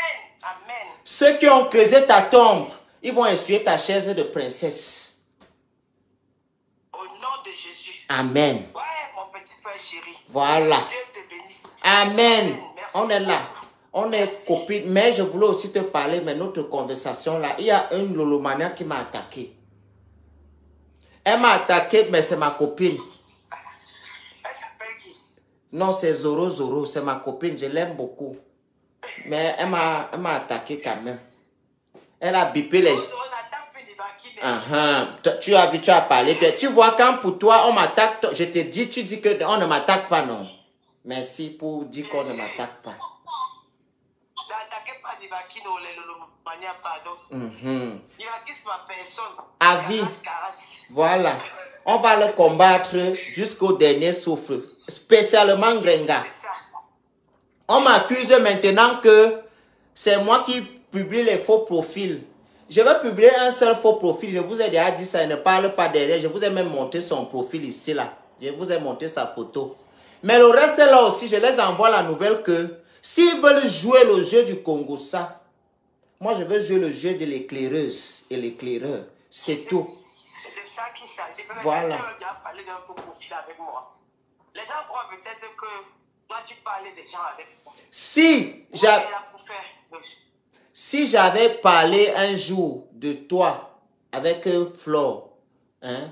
Amen. Ceux qui ont creusé ta tombe, ils vont essuyer ta chaise de princesse. Au nom de Jésus. Amen. Ouais, mon petit frère chéri. Voilà. Dieu te bénisse. Amen. Merci. On est là. On est copines. Mais je voulais aussi te parler, mais notre conversation là, il y a une Lolomania qui m'a attaqué. Elle m'a attaqué, mais c'est ma copine. Elle s'appelle qui? Non, c'est Zoro Zoro, c'est ma copine, je l'aime beaucoup. Mais elle m'a attaqué quand même. Elle a bipé les... Tu as vu, tu as parlé. Tu vois, quand pour toi, on m'attaque, je te dis, tu dis qu'on ne m'attaque pas, non. Merci pour dire qu'on ne m'attaque pas. N'attaquez pas Divakino, les Lolomania, pardon. Divaki, c'est ma personne. Avis. Voilà. On va le combattre jusqu'au dernier souffle. Spécialement Grenga. On m'accuse maintenant que c'est moi qui publie les faux profils. Je vais publier un seul faux profil. Je vous ai déjà dit ça, il ne parle pas derrière. Je vous ai même montré son profil ici, là. Je vous ai montré sa photo. Mais le reste là aussi, je les envoie la nouvelle que s'ils veulent jouer le jeu du Congo, ça, moi je veux jouer le jeu de l'éclaireuse et l'éclaireur. C'est tout. C'est de ça qu'il s'agit. Voilà. Tu as parlé d'un faux profil avec moi. Les gens croient peut-être que toi tu parlais des gens avec moi. Si j'avais parlé un jour de toi avec Flore, hein,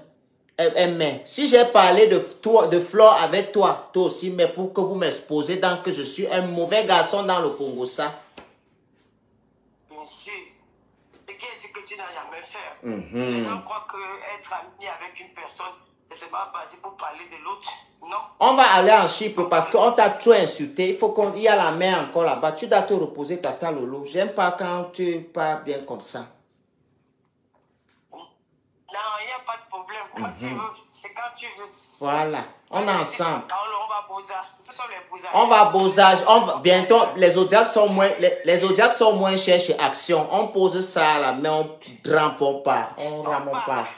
mais si j'ai parlé de toi, de Flore avec toi, toi aussi, mais pour que vous m'exposez dans que je suis un mauvais garçon dans le Congo, ça. Monsieur, c'est ce que tu n'as jamais fait. Les gens croient que être ami avec une personne, c'est seulement basé pour parler de l'autre. Non. On va aller en Chypre parce qu'on t'a trop insulté. Il faut qu'il y a la main encore là-bas. Tu dois te reposer, Tata Lolo. J'aime pas quand tu parles bien comme ça. Non, il n'y a pas de problème. Quand tu veux, c'est quand tu veux. Voilà, on est ensemble. On va bosage. On va bosage. Bientôt, les Zodiacs sont moins chers chez Action. On pose ça à la main, on ne rampons pas. On ne ramons pas.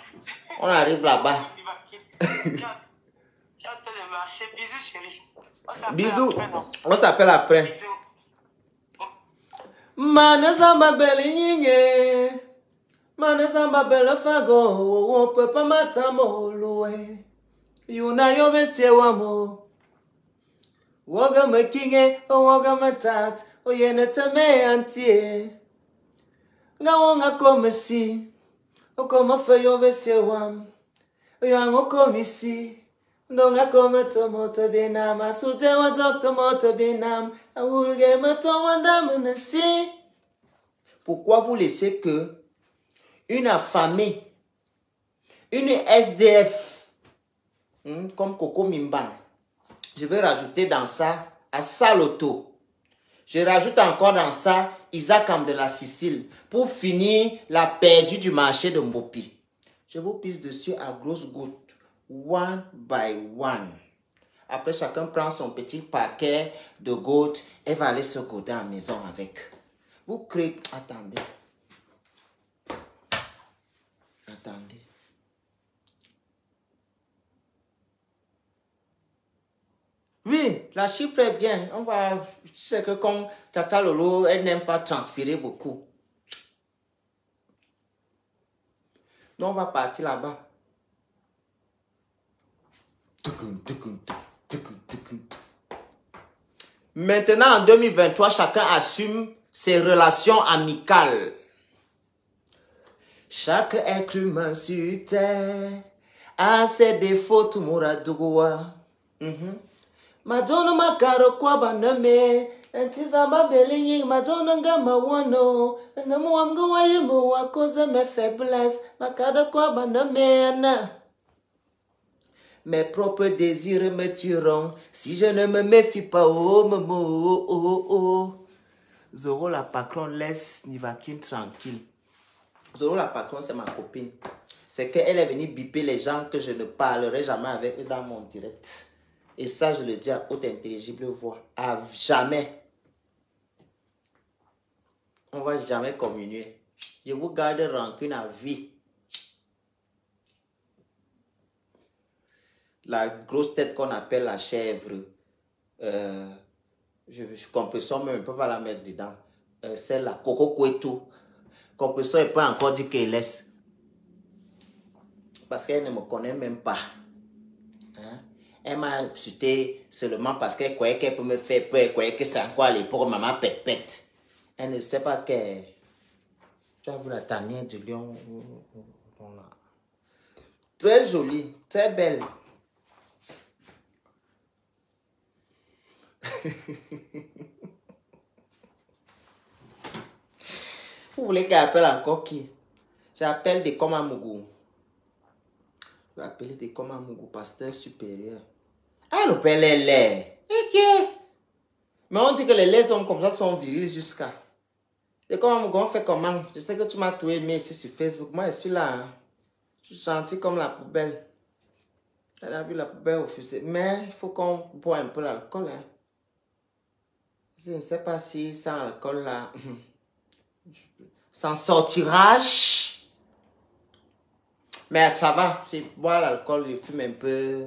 On arrive là-bas. Bisous, chérie. Bisous. On s'appelle après. Bisous. Manezamba belinye. Manezamba belefago. Papa matamo loe. Yuna yobe sewamo. Woga mekinge. Woga matat. Oyene teme antie. Ngawonga komesi. Okoma fe yobe sewam. Oyango komisi. Ndonga kome tomoto binam, asute wa doctor moto binam, awurge moto wanda menesi. Pourquoi vous laissez que une affamée, une SDF, comme Coco Mimban, je vais rajouter dans ça, à Saloto, Je rajoute encore dans ça Isaac de la Sicile pour finir la perdue du marché de Mbopi. Je vous pisse dessus à grosses gouttes, one by one. Après, chacun prend son petit paquet de gouttes et va aller se goûter à la maison avec. Vous créez... Attendez. Attendez. Oui, la chypre est bien. On va... Je sais que comme Tata Lolo, elle n'aime pas transpirer beaucoup. Donc, on va partir là-bas. Maintenant, en 2023, chacun assume ses relations amicales. Chaque être humain sur terre a ses défauts, tout mouradoua. Madonna makaro kwa baname, ntizama belingi madonna ngama wano, namu amgo wayimu à cause de mes faiblesses, makaro kwa baname. Mes propres désirs me tueront si je ne me méfie pas. Oh, maman, oh, oh, oh. Zoro la patronne laisse Nivakin tranquille. Zoro la patronne, c'est ma copine. C'est qu'elle est venue biper les gens que je ne parlerai jamais avec eux dans mon direct. Et ça, je le dis à haute intelligible voix. À jamais. On ne va jamais communier. Je vous garde rancune à vie. La grosse tête qu'on appelle la chèvre, compression même, je ne peux pas la mettre dedans. C'est la Coco Kouetou. Compression, elle peut encore dire qu'elle laisse. Parce qu'elle ne me connaît même pas. Hein? Elle m'a insulté seulement parce qu'elle croyait qu'elle peut me faire peur. Elle croyait que c'est encore à l'époque maman pète. Elle ne sait pas que... Tu as vu la tanière du lion? Très jolie, très belle. Vous voulez qu'elle appelle encore qui? J'appelle des Komamougou. Je vais appeler des Komamougou, pasteur supérieur. Ah, le père les laits. Mais on dit que les laits hommes comme ça sont virils jusqu'à. Et Komamougou, on fait comment? Je sais que tu m'as tout aimé ici sur Facebook. Moi, je suis là. Hein. Je suis gentil comme la poubelle. Elle a vu la poubelle au fusil. Mais il faut qu'on boive un peu l'alcool. Hein. Je ne sais pas si sans alcool là, sans sortirage. Mais ça va, si je bois l'alcool, je fume un peu.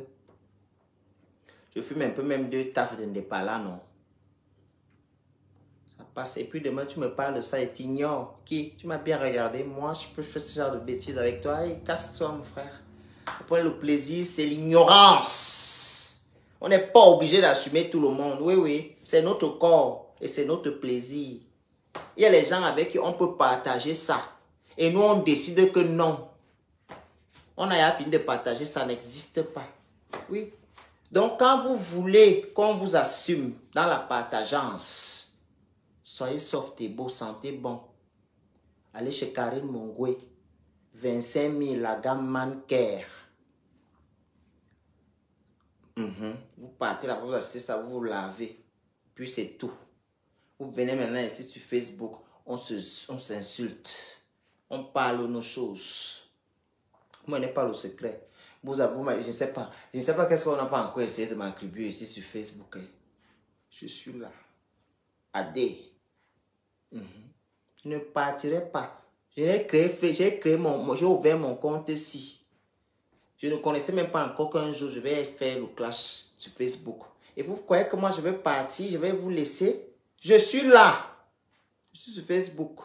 Je fume un peu même 2 taffes d'indépala, non. Ça passe. Et puis demain, tu me parles de ça et tu ignores. Qui? Tu m'as bien regardé. Moi, je peux faire ce genre de bêtises avec toi. Et casse-toi, mon frère. Après, le plaisir, c'est l'ignorance. On n'est pas obligé d'assumer tout le monde. Oui, oui. C'est notre corps et c'est notre plaisir. Il y a les gens avec qui on peut partager ça. Et nous, on décide que non. On a fini de partager, ça n'existe pas. Oui. Donc, quand vous voulez qu'on vous assume dans la partageance, soyez soft et beau, sentez bon. Allez chez Karine Mongwe. 25 000, la gamme Manker. Vous partez là, vous achetez ça, vous lavez. Puis c'est tout. Vous venez maintenant ici sur Facebook, on s'insulte. On parle de nos choses. Moi, je n'ai pas le secret. Je ne sais pas. Je ne sais pas qu'est-ce qu'on n'a pas encore essayé de m'attribuer ici sur Facebook. Hein. Je suis là. Adé. Je ne partirai pas. J'ai ouvert mon compte ici. Je ne connaissais même pas encore qu'un jour je vais faire le clash sur Facebook. Et vous croyez que moi je vais partir, je vais vous laisser? Je suis là. Je suis sur Facebook.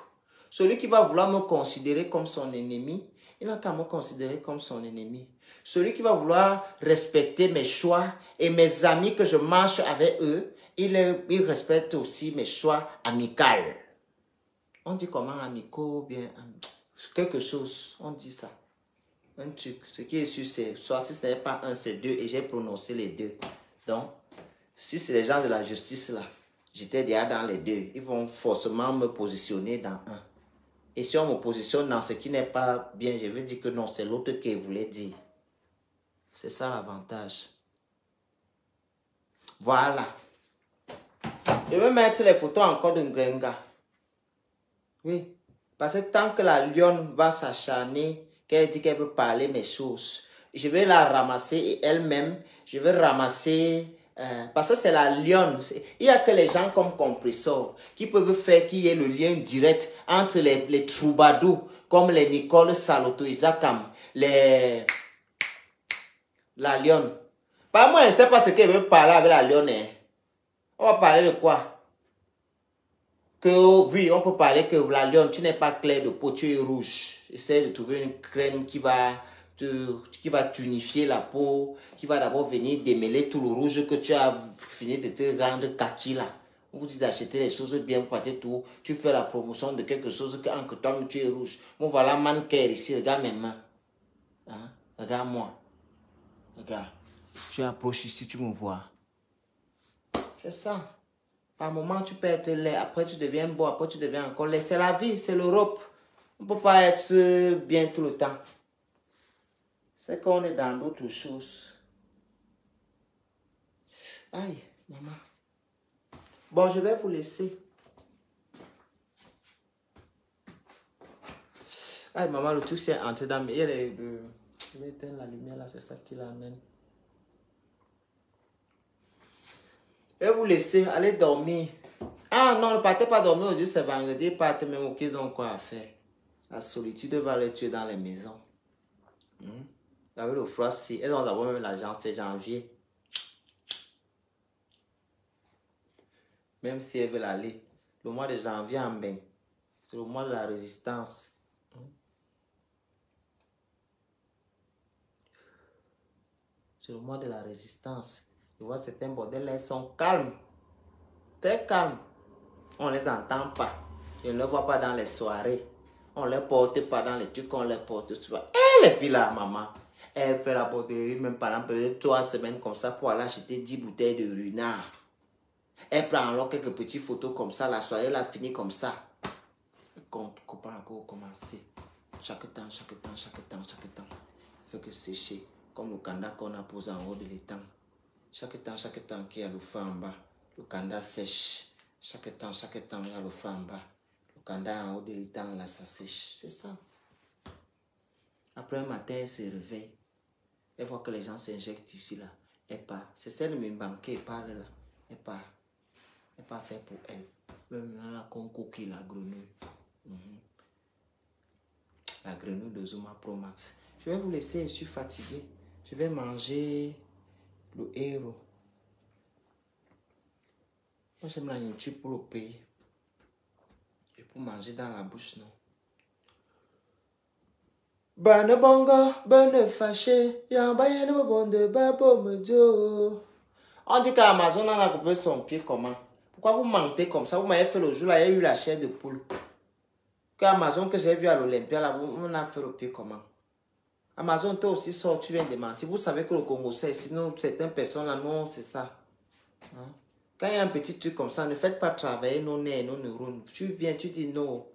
Celui qui va vouloir me considérer comme son ennemi, il n'a qu'à me considérer comme son ennemi. Celui qui va vouloir respecter mes choix et mes amis que je marche avec eux, il respecte aussi mes choix amicaux. On dit comment amicaux, bien quelque chose, on dit ça. Un truc, ce qui est sûr, c'est soit si ce n'est pas un, c'est 2 et j'ai prononcé les 2. Donc, si c'est les gens de la justice là, j'étais déjà dans les 2. Ils vont forcément me positionner dans un. Et si on me positionne dans ce qui n'est pas bien, je vais dire que non, c'est l'autre qui voulait dire. C'est ça l'avantage. Voilà. Je vais mettre les photos encore de Ngrenga. Oui. Parce que tant que la lionne va s'acharner, qu'elle dit qu'elle veut parler mes choses, je vais la ramasser et elle-même, je vais ramasser... parce que c'est la lionne. Il n'y a que les gens comme Compressor qui peuvent faire qu'il y ait le lien direct entre les troubadours, comme les Nicole Saloto Isakam, la lionne. Par moi, je ne sais pas ce qu'elle veut parler avec la lionne. Hein. On va parler de quoi? Que oui, on peut parler que la lionne, tu n'es pas clair de peau, tu es rouge. Essaie de trouver une crème qui va tunifier la peau, qui va d'abord venir démêler tout le rouge que tu as fini de te rendre kaki là. On vous dit d'acheter les choses bien pour tout. Tu fais la promotion de quelque chose que entre toi tu es rouge. Bon voilà mannequin ici, regarde mes mains. Hein? Regarde-moi. Regarde. Tu approches ici, tu me vois. C'est ça. Par moment, tu peux être laid, après tu deviens beau, après tu deviens encore laid. C'est la vie, c'est l'Europe. On ne peut pas être bien tout le temps. C'est qu'on est dans d'autres choses. Aïe, maman. Bon, je vais vous laisser. Aïe, maman, le truc c'est entré dans mes... Je vais éteindre la lumière là, c'est ça qui l'amène. Je vais vous laisser, allez dormir. Ah non, ne partez pas dormir aujourd'hui, c'est vendredi, partez même qu'ils ont quoi à faire. La solitude va les tuer dans les maisons. Avec le froid, si elles ont d'abord même l'agence, c'est janvier. Même si elles veulent aller, le mois de janvier en bain, c'est le mois de la résistance. C'est le mois de la résistance. Je vois certains bordels là, ils sont calmes. Très calmes. On ne les entend pas. Je ne les vois pas dans les soirées. On ne les porte pas dans les trucs qu'on les porte souvent. Et les filles là, maman, elle fait la borderie même par exemple 3 semaines comme ça pour aller acheter 10 bouteilles de runard. Elle prend alors quelques petites photos comme ça. La soirée elle a fini comme ça. Quand on va encore commencer. Chaque temps, chaque temps, chaque temps, chaque temps. Il faut que sécher. Comme le kanda qu'on a posé en haut de l'étang. Chaque temps qu'il y a le feu en bas. Le kanda sèche. Chaque temps, il y a le feu en bas. Le kanda en haut de l'étang, là, ça sèche. C'est ça. Après un matin, elle se réveille. Elle voit que les gens s'injectent ici, là. Elle part. C'est celle de mes banques qui parle, là. Elle part. Elle part faire pour elle. Même la concours qui la grenouille. La grenouille de Zuma Pro Max. Je vais vous laisser, je suis fatigué. Je vais manger le héros. Moi, j'aime la nourriture pour le pays. Je peux manger dans la bouche, non? Bonne bongo, bonne fâché. Yamba y'a no bonde babo me dio. On dit qu'Amazon en a coupé son pied comment? Pourquoi vous mentez comme ça? Vous m'avez fait le jour là, il y a eu la chair de poule. Qu'Amazon que j'ai vu à l'Olympia là, on a fait le pied comment? Amazon, toi aussi sort, tu viens de mentir. Vous savez que le Congo c'est, sinon certaines personnes là, non, c'est ça. Hein? Quand il y a un petit truc comme ça, ne faites pas travailler nos nerfs et nos neurones. Tu viens, tu dis non,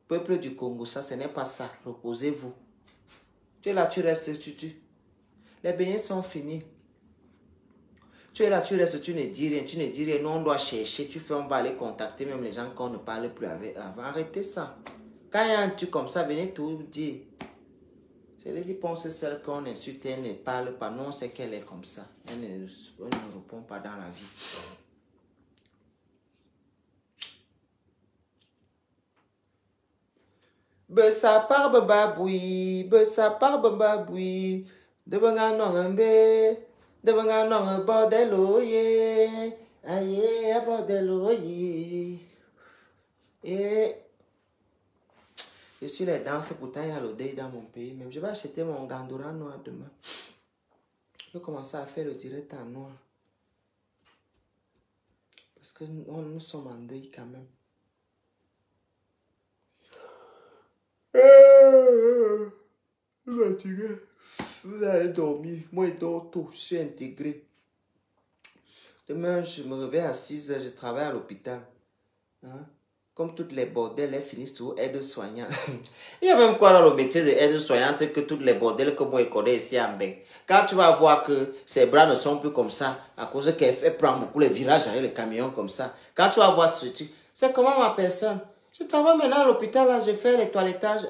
peuple du Congo, ça, ce n'est pas ça. Reposez-vous. Tu es là, tu restes, tu. Les beignets sont finis. Tu es là, tu restes, tu ne dis rien, tu ne dis rien. Nous, on doit chercher, tu fais, on va aller contacter même les gens qu'on ne parle plus avec avant. Arrêtez ça. Quand il y a un truc comme ça, venez tout dire. Je lui dis, pense celle qu'on insulte, elle ne parle pas. Non, c'est qu'elle est comme ça. Elle ne répond pas dans la vie. Besa par bababoui, besa par bababoui. Devant non bé, devant non bordelo ye. Aïe, bordelo ye. Et je suis les danses, pourtant il y a l'odeur dans mon pays. Même je vais acheter mon gandoura noir demain. Je vais commencer à faire le direct en noir. Parce que nous sommes en deuil quand même. Vous allez dormir. Moi, je dors tôt. Je suis intégré. Demain, je me réveille à 6 h. Je travaille à l'hôpital. Hein? comme toutes les bordels, elles finissent toujours aide-soignante. Il y a même quoi dans le métier d'aide-soignante que toutes les bordels que moi je connais ici en Bénin. Quand tu vas voir que ses bras ne sont plus comme ça, à cause qu'elle prend beaucoup les virages avec les camions comme ça. Quand tu vas voir ce truc, c'est comment ma personne? Je travaille maintenant à l'hôpital, là, je fais les toilettages.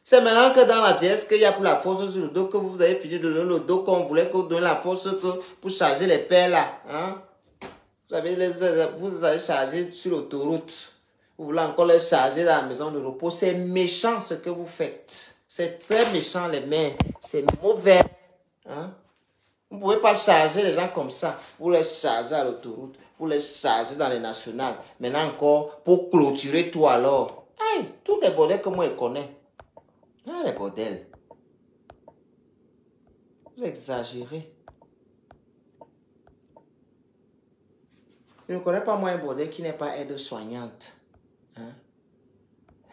C'est maintenant que dans la pièce qu'il y a pour la force sur le dos, que vous avez fini de donner le dos qu'on voulait que vous donniez la force que pour charger les pelles là. Hein? Vous avez chargé sur l'autoroute. Vous voulez encore les charger dans la maison de repos. C'est méchant ce que vous faites. C'est très méchant les mères. C'est mauvais. Hein? Vous ne pouvez pas charger les gens comme ça. Vous les chargez à l'autoroute. Vous les chargez dans les nationales. Maintenant encore, pour clôturer tout alors. Aïe, tous les bordels que moi je connais. Ah, les bordels. Vous exagérez. Je ne connais pas moi un bordel qui n'est pas aide-soignante. Hein?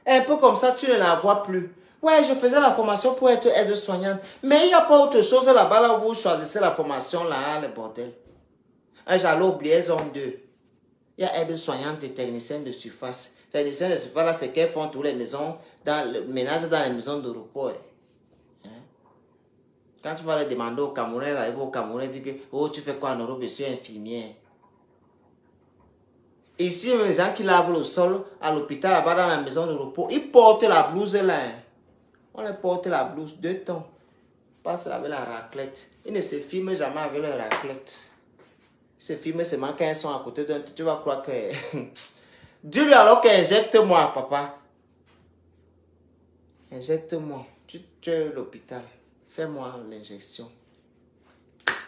Un peu comme ça, tu ne la vois plus. Ouais, je faisais la formation pour être aide-soignante. Mais il n'y a pas autre chose là-bas, là où vous choisissez la formation, là, les bordels. J'allais oublier zone 2. Il y a aide-soignante et technicienne de surface. Technicienne de surface, là, c'est qu'elles font toutes les maisons, le ménage dans les maisons de repos. Hein? Quand tu vas les demander au Camerounais, là, au Camerounais, dit que, oh, tu fais quoi en Europe, je suis infirmière. Ici, les gens qui lavent le sol à l'hôpital, là-bas dans la maison de repos, ils portent la blouse là. On les porte la blouse 2 temps. Passe avec la raclette. Ils ne se filment jamais avec leur raclette. Ils se filment seulement quand ils sont à côté d'un. Tu vas croire que. Dis-lui alors qu'injecte-moi, papa. Injecte-moi. Tu es à l'hôpital. Fais-moi l'injection.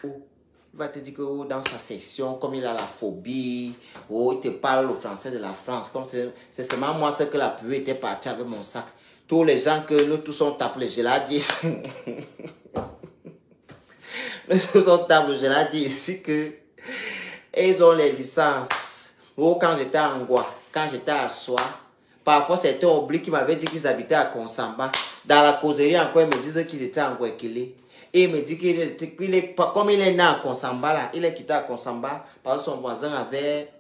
Oh. Il va te dire que oh, dans sa section, comme il a la phobie, oh, il te parle le français de la France. Comme c'est seulement moi, ce que la pluie était partie avec mon sac. Tous les gens que nous tous on tape, je l'ai dit. Nous tous on tape, je l'ai dit ici que ils ont les licences. Oh, quand j'étais à Angwa, quand j'étais à Soa, parfois c'était Obli qui m'avait dit qu'ils habitaient à Konsamba. Dans la causerie encore, ils me disent qu'ils étaient à Ngwekele. Et il me dit qu'il est, comme il est né à Konsamba là, il est quitté à Konsamba parce que son voisin avait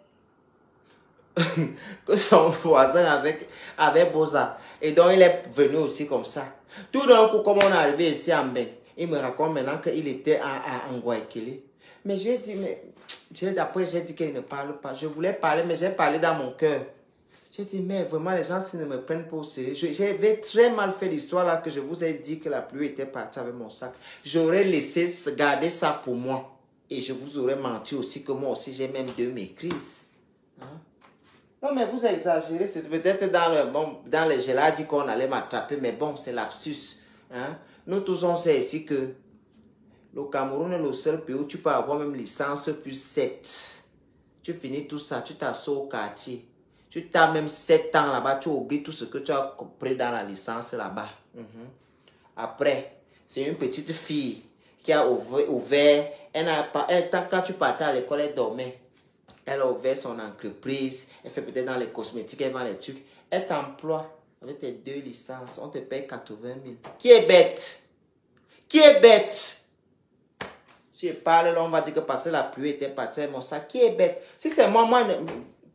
avait Boza. Et donc il est venu aussi comme ça. Tout d'un coup, comme on est arrivé ici en Ben, il me raconte maintenant qu'il était à Ngwekele. Mais j'ai dit, mais après j'ai dit qu'il ne parle pas. Je voulais parler, mais j'ai parlé dans mon cœur. J'ai dit, mais vraiment, les gens, s'ils ne me prennent pas au sérieux. J'avais très mal fait l'histoire là que je vous ai dit que la pluie était partie avec mon sac. J'aurais laissé garder ça pour moi. Et je vous aurais menti aussi que moi aussi, j'ai même 2 crises. Hein? Non, mais vous exagérez. C'est peut-être dans les j'ai dit qu'on allait m'attraper. Mais bon, c'est lapsus. Hein? Nous tous, on sait ici que le Cameroun est le seul pays où tu peux avoir même licence plus 7. Tu finis tout ça, tu t'assois au quartier. Tu as même 7 ans là-bas, tu oublies tout ce que tu as compris dans la licence là-bas. Après, c'est une petite fille qui a ouvert, quand tu partais à l'école, elle dormait. Elle a ouvert son entreprise, elle fait peut-être dans les cosmétiques, elle vend les trucs. Elle t'emploie avec tes 2 licences, on te paye 80 000. Qui est bête? Qui est bête? Si je parle là, on va dire que parce que la pluie était partie, mon sac, qui est bête? Si c'est moi,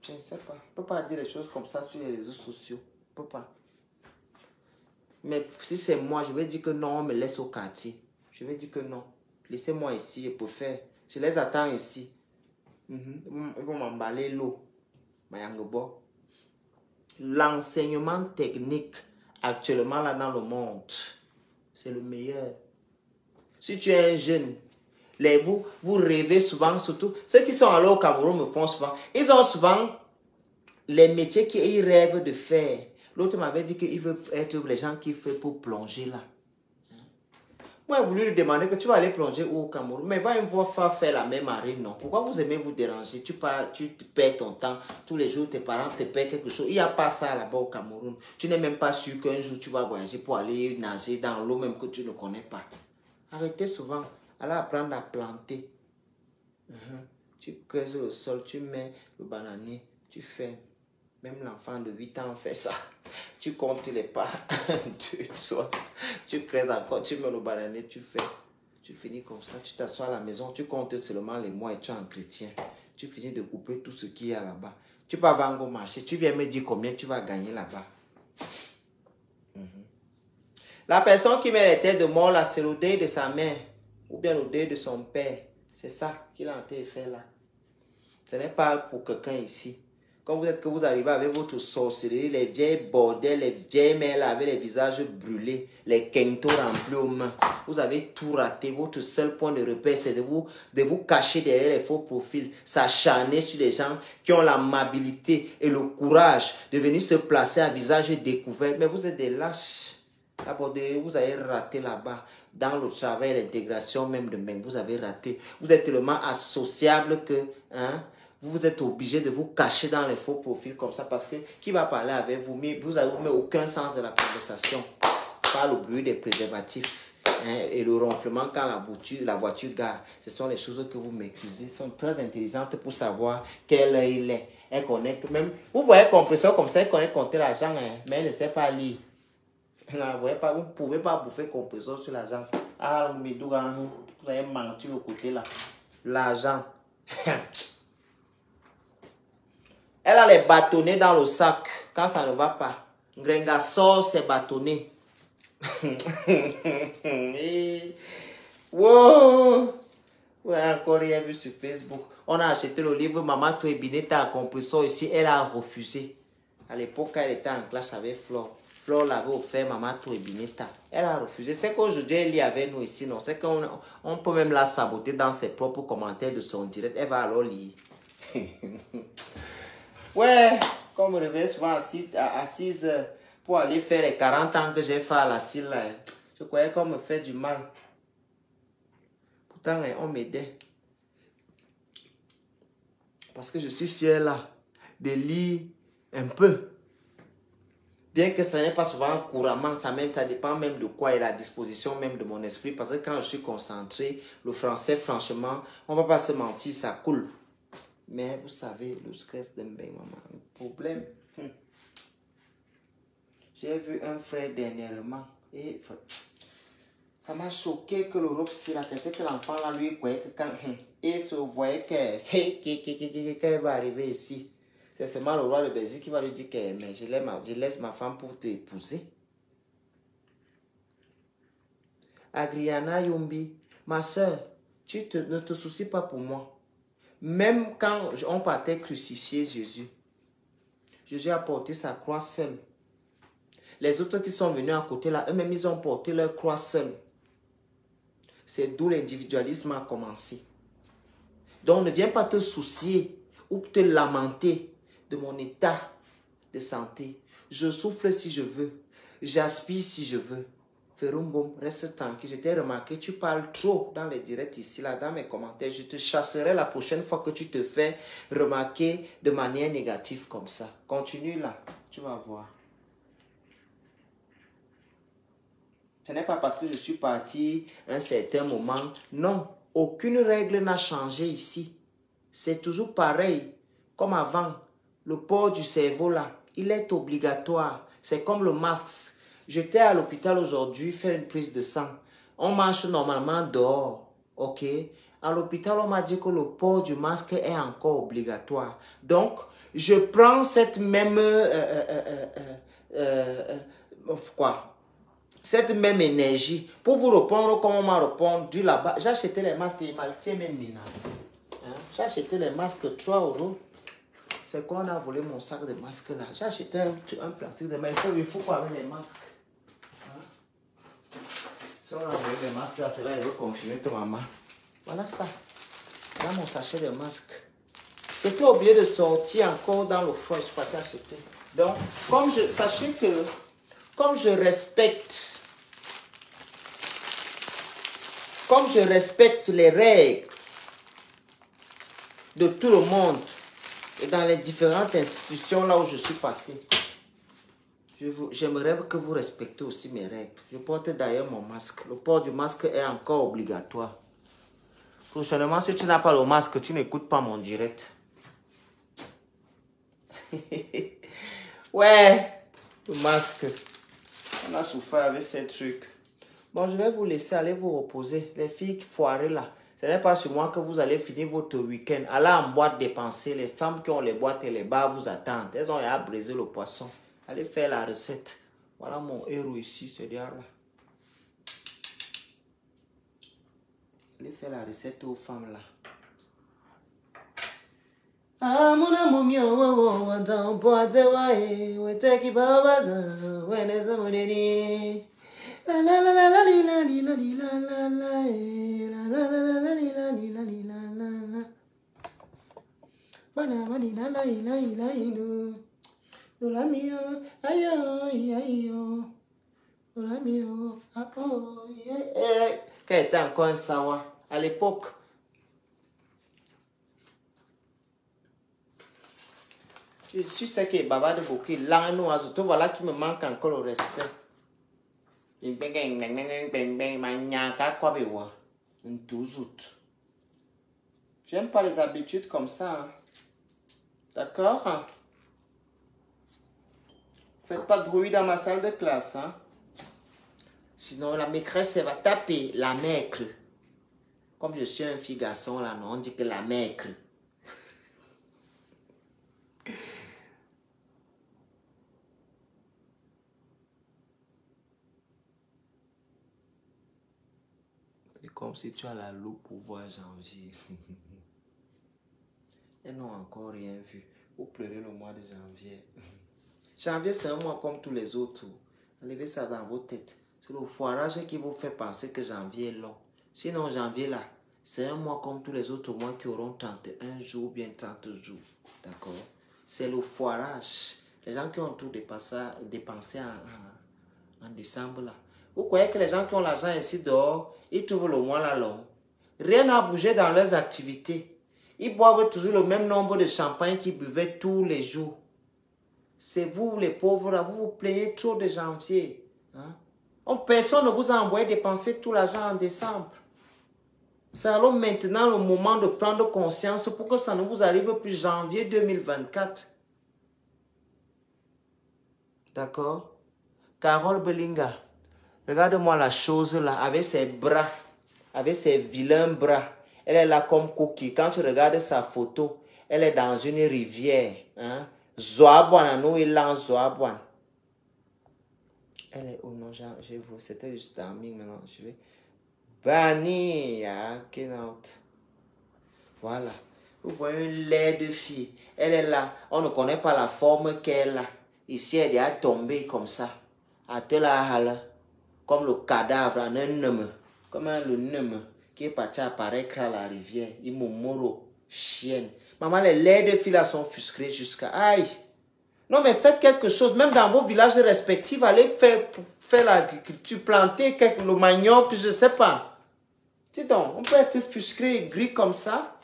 je ne sais pas. Je ne peux pas dire des choses comme ça sur les réseaux sociaux. Je ne peux pas. Mais si c'est moi, je vais dire que non, on me laisse au quartier. Je vais dire que non. Laissez-moi ici, je peux faire. Je les attends ici. Ils vont m'emballer l'eau. L'enseignement technique actuellement là dans le monde, c'est le meilleur. Si tu es un jeune, vous rêvez souvent, surtout ceux qui sont allés au Cameroun me font souvent. Ils ont souvent les métiers qu'ils rêvent de faire. L'autre m'avait dit qu'il veut être les gens qui font pour plonger là. Moi, j'ai voulu lui demander que tu vas aller plonger au Cameroun. Mais va me voir faire la même marine, non. Pourquoi vous aimez vous déranger? Tu perds ton temps. Tous les jours, tes parents te paient quelque chose. Il n'y a pas ça là-bas au Cameroun. Tu n'es même pas sûr qu'un jour, tu vas voyager pour aller nager dans l'eau même que tu ne connais pas. Arrêtez souvent. Allez apprendre à planter. Tu creuses le sol, tu mets le bananier, tu fais. Même l'enfant de 8 ans fait ça. Tu comptes les pas. Tu creuses encore, tu mets le bananier, tu fais. Tu finis comme ça, tu t'assois à la maison, tu comptes seulement les mois et tu es un chrétien. Tu finis de couper tout ce qu'il y a là-bas. Tu peux vendre au marché. Tu viens me dire combien tu vas gagner là-bas. La personne qui met les têtes de mort là, c'est le deuil de sa mère. Ou bien le deuil de son père. C'est ça qu'il a été fait là. Ce n'est pas pour quelqu'un ici. Quand vous êtes que vous arrivez avec votre sorcellerie, les vieilles bordels, les vieilles mères là, avec les visages brûlés, les quintos remplis aux mains. Vous avez tout raté. Votre seul point de repère, c'est de vous cacher derrière les faux profils, s'acharner sur les gens qui ont l'amabilité et le courage de venir se placer à visage découvert. Mais vous êtes des lâches. D'abord, vous avez raté là-bas. Dans le travail, l'intégration même de même, vous avez raté. Vous êtes tellement associable que... Hein, vous êtes obligé de vous cacher dans les faux profils comme ça parce que qui va parler avec vous? Mais vous n'avez aucun sens de la conversation. Pas le bruit des préservatifs et le ronflement quand la voiture gare. Ce sont les choses que vous maîtrisez. Elles sont très intelligentes pour savoir quelle heure il est. Elle connaît même. Vous voyez compresseur comme ça, elle connaît compter l'argent, mais elle ne sait pas lire. Vous ne pouvez pas bouffer compresseur sur l'argent. Ah, vous avez menti au côté là. L'argent. Elle a les bâtonnets dans le sac quand ça ne va pas. Grenga sort ses bâtonnets. Wow! Vous n'avez encore rien vu sur Facebook. On a acheté le livre Maman Touébineta à compresseur ici. Elle a refusé. À l'époque, elle était en classe avec Flore. Flore l'avait offert Maman Touébineta. Elle a refusé. C'est qu'aujourd'hui, elle lit avec nous ici. Non, c'est qu'on peut même la saboter dans ses propres commentaires de son direct. Elle va alors lire. Ouais, comme je me réveille souvent à 6 heures pour aller faire les 40 ans que j'ai fait à la CIL, je croyais qu'on me fait du mal. Pourtant, on m'aidait. Parce que je suis fier là de lire un peu. Bien que ce n'est pas souvent couramment, ça dépend même de quoi et la disposition même de mon esprit. Parce que quand je suis concentré, le français, franchement, on ne va pas se mentir, ça coule. Mais vous savez, le stress d'un bain, maman, un problème. J'ai vu un frère dernièrement et ça m'a choqué que l'Europe, si la tête que l'enfant là lui croyait que quand il se voyait qu'elle va arriver ici, c'est seulement le roi de Belgique qui va lui dire que mais je laisse ma femme pour t'épouser. Agriana Yombi, ma soeur, ne te soucies pas pour moi. Même quand on partait crucifier Jésus, Jésus a porté sa croix seul. Les autres qui sont venus à côté là, eux-mêmes, ils ont porté leur croix seul. C'est d'où l'individualisme a commencé. Donc, ne viens pas te soucier ou te lamenter de mon état de santé. Je souffle si je veux. J'aspire si je veux. Ferumboum, reste tranquille. Je t'ai remarqué, tu parles trop dans les directs ici, là, dans mes commentaires. Je te chasserai la prochaine fois que tu te fais remarquer de manière négative comme ça. Continue là, tu vas voir. Ce n'est pas parce que je suis parti un certain moment. Non, aucune règle n'a changé ici. C'est toujours pareil. Comme avant, le port du cerveau là, il est obligatoire. C'est comme le masque. J'étais à l'hôpital aujourd'hui faire une prise de sang. On marche normalement dehors. Ok? À l'hôpital, on m'a dit que le port du masque est encore obligatoire. Donc, je prends cette même... cette même énergie pour vous répondre comme on m'a répondu là-bas. J'ai acheté les masques et même Nina. J'ai acheté les masques 3 €. C'est qu'on a volé mon sac de masques là. J'ai acheté un plastique de masque. Il faut pas avec les masques. Si on a volé les masques là, c'est là il veut confirmer ton maman. Voilà ça. Dans mon sachet de masques. J'étais obligé de sortir encore dans le froid. Je ne suis pas acheté. Donc, sachez que comme je respecte les règles de tout le monde et dans les différentes institutions là où je suis passé, j'aimerais que vous respectez aussi mes règles. Je porte d'ailleurs mon masque. Le port du masque est encore obligatoire. Prochainement, si tu n'as pas le masque, tu n'écoutes pas mon direct. Ouais, le masque. On a souffert avec ces trucs. Bon, je vais vous laisser aller vous reposer. Les filles foirées là, Ce n'est pas sur moi que vous allez finir votre week-end. Allez en boîte dépenser. Les femmes qui ont les boîtes et les bars vous attendent. Elles ont à briser le poisson. Allez faire la recette. Voilà mon héros ici, ce diable-là. Allez faire la recette aux femmes là. Ah, mon amour mio, wanta poate wae, weteki babaza, weneza moneni. La la la la la la la la la la la la la la la la la la la la. Bana bani la la la la la. Lola mio, ayo ayo. Lola mio, apo. Quand elle était encore un sawa, à l'époque. Tu sais que Baba de Bouki, là, nous, tout voilà qui me manque encore le respect. J'aime pas les habitudes comme ça. Hein. D'accord? Faites pas de bruit dans ma salle de classe. Hein. Sinon, la maîtresse, elle va taper la maigre. Comme je suis un fille garçon, là, non, on dit que la maigre. C'est comme si tu as la loupe pour voir janvier. Elles n'ont encore rien vu. Vous pleurez le mois de janvier. Janvier, c'est un mois comme tous les autres. Enlevez ça dans vos têtes. C'est le foirage qui vous fait penser que janvier est long. Sinon, janvier, là, c'est un mois comme tous les autres mois qui auront 31 jours ou bien 30 jours. D'accord? C'est le foirage. Les gens qui ont tout dépensé en décembre, là. Vous croyez que les gens qui ont l'argent ici dehors, ils trouvent le mois là long? Rien n'a bougé dans leurs activités. Ils boivent toujours le même nombre de champagne qu'ils buvaient tous les jours. C'est vous, les pauvres, là, vous vous plaignez trop de janvier. Hein? Personne ne vous a envoyé dépenser tout l'argent en décembre. C'est alors maintenant le moment de prendre conscience pour que ça ne vous arrive plus janvier 2024. D'accord? Carole Belinga, regarde-moi la chose là, avec ses bras, avec ses vilains bras. Elle est là comme Cookie. Quand tu regardes sa photo, elle est dans une rivière. Hein? Zoabouane, nous, il lance Zoabouane. Elle est... Oh non, j'ai vu, c'était juste timing maintenant. Je vais... Bani, get out. Voilà. Vous voyez une laide fille. Elle est là. On ne connaît pas la forme qu'elle a. Ici, elle est tombée comme ça. À Tela, comme le cadavre en un homme. Comme le homme qui est parti apparaître à la rivière. Il me moro, chienne. Maman, les laides filles là sont fusquées jusqu'à... Aïe! Non, mais faites quelque chose. Même dans vos villages respectifs, allez faire l'agriculture, planter le manioc, je ne sais pas. Dis donc, on peut être fusqué et gris comme ça.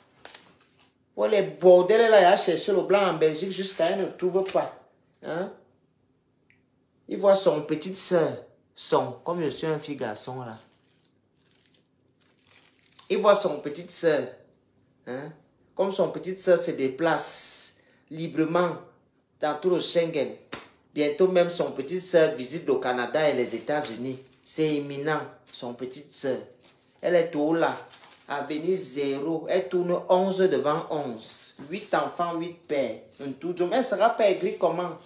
Pour les bordels là, il a cherché le blanc en Belgique jusqu'à elle ne trouve pas. Hein? Il voit son petite soeur, comme je suis un fille garçon là. Il voit son petite soeur. Hein? Comme son petite soeur se déplace librement dans tout le Schengen. Bientôt même son petite soeur visite le Canada et les États-Unis. C'est imminent, son petite soeur. Elle est tout là. Avenue 0. Elle tourne 11 devant 11. 8 enfants, 8 pères. Un tout. Elle sera pas aigrie comment?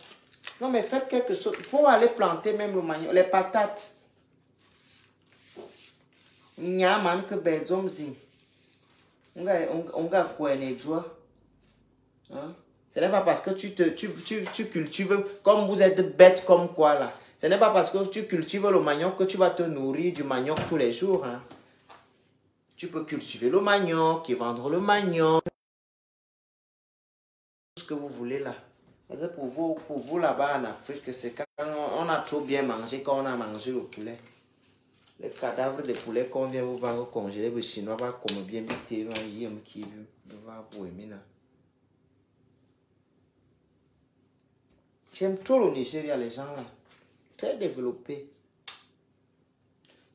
Non mais faites quelque chose. Il faut aller planter même le manioc. Les patates. Nyaman que bezomzi. On va quoi les doigts. Hein? Ce n'est pas parce que tu cultives, comme vous êtes bête comme quoi là. Ce n'est pas parce que tu cultives le manioc que tu vas te nourrir du manioc tous les jours. Hein. Tu peux cultiver le manioc et vendre le manioc. Ce que vous voulez là. Parce que pour vous là-bas en Afrique, c'est quand on a trop bien mangé, quand on a mangé le poulet. Les cadavres de poulet qu'on vient vous vendre congelés, les Chinois vont comme bien vite, J'aime trop le Nigeria, les gens là. Très développés.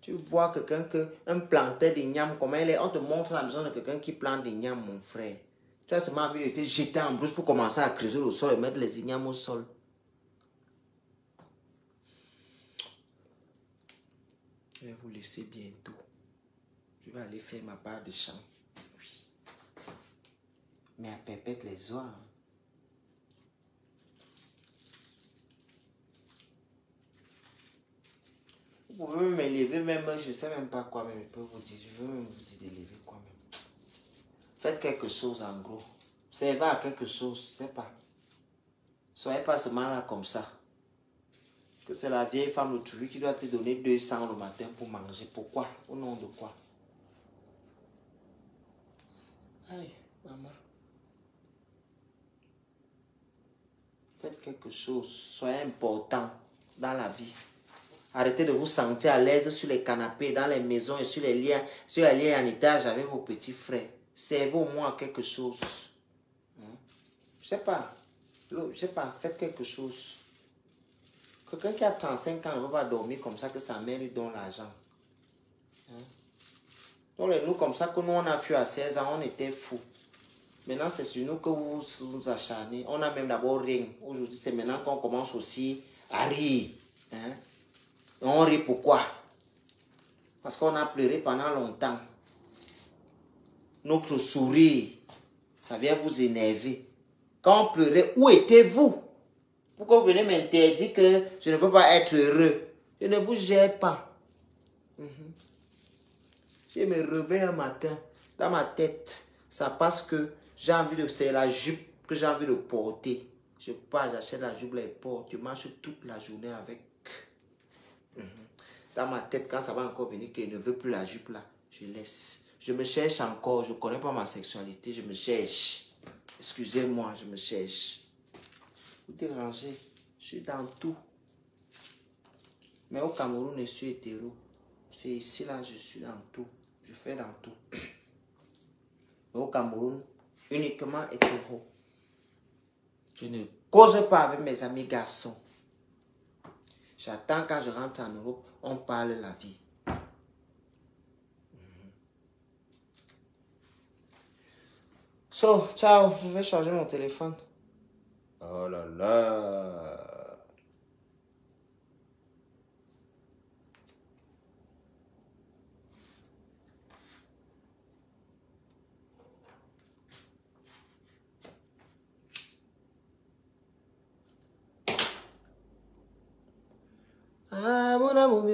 Tu vois quelqu'un un planteur d'igname, comment il est, on te montre la maison de quelqu'un qui plante d'igname, mon frère. Tu as seulement envie de te jeter en brousse pour commencer à creuser le sol et mettre les ignames au sol. Je vais vous laisser bientôt. Je vais aller faire ma part de chant. Mais à pépette les oies. Vous pouvez m'élever même, je ne sais même pas quoi même, je peux vous dire, je veux même vous dire d'élever quoi même. Faites quelque chose en gros. Servez à quelque chose, je ne sais pas. Soyez pas seulement là comme ça. Que c'est la vieille femme de Toulouse qui doit te donner 200 le matin pour manger. Pourquoi? Au nom de quoi? Aïe, maman. Faites quelque chose. Soyez important dans la vie. Arrêtez de vous sentir à l'aise sur les canapés, dans les maisons et sur les liens en étage avec vos petits frères. Servez au moins quelque chose. Je sais pas. Je sais pas. Faites quelque chose. Quelqu'un qui a 35 ans ne va pas dormir comme ça que sa mère lui donne l'argent. Donc nous comme ça que nous on a fui à 16 ans, on était fous. Maintenant c'est sur nous que vous vous acharnez. On a même d'abord rien. Aujourd'hui c'est maintenant qu'on commence aussi à rire. On rit pourquoi? Parce qu'on a pleuré pendant longtemps. Notre sourire, ça vient vous énerver. Quand on pleurait, où étiez-vous? Pourquoi vous venez m'interdire que je ne peux pas être heureux? Je ne vous gère pas. Si je me réveille un matin, dans ma tête, ça passe que j'ai envie de... C'est la jupe que j'ai envie de porter. Je pars, j'achète la jupe, je porte. Je marche toute la journée avec. Dans ma tête, quand ça va encore venir, que je ne veux plus la jupe là, je laisse. Je me cherche encore, je ne connais pas ma sexualité, je me cherche. Excusez-moi, je me cherche. Vous dérangez, je suis dans tout. Mais au Cameroun, je suis hétéro. C'est ici là, je suis dans tout. Je fais dans tout. Mais au Cameroun, uniquement hétéro. Je ne cause pas avec mes amis garçons. J'attends quand je rentre en Europe, on parle la vie. So, ciao, je vais charger mon téléphone. Oh là là. Ah, mon amour,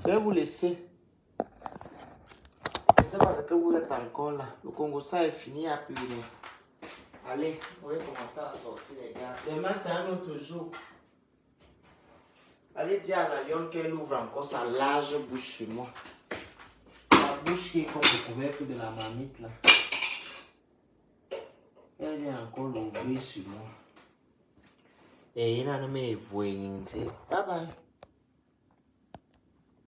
je vais vous laisser. Je ne sais pas ce que vous êtes encore là. Le Congo, ça est fini à plus rien. Allez, on va commencer à sortir les gars. Demain, c'est un autre jour. Allez dire à la lionne qu'elle ouvre encore sa large bouche sur moi. La bouche qui est comme le couvercle de la marmite là. Elle vient encore l'ouvrir sur moi. Et il a nommé Bye bye.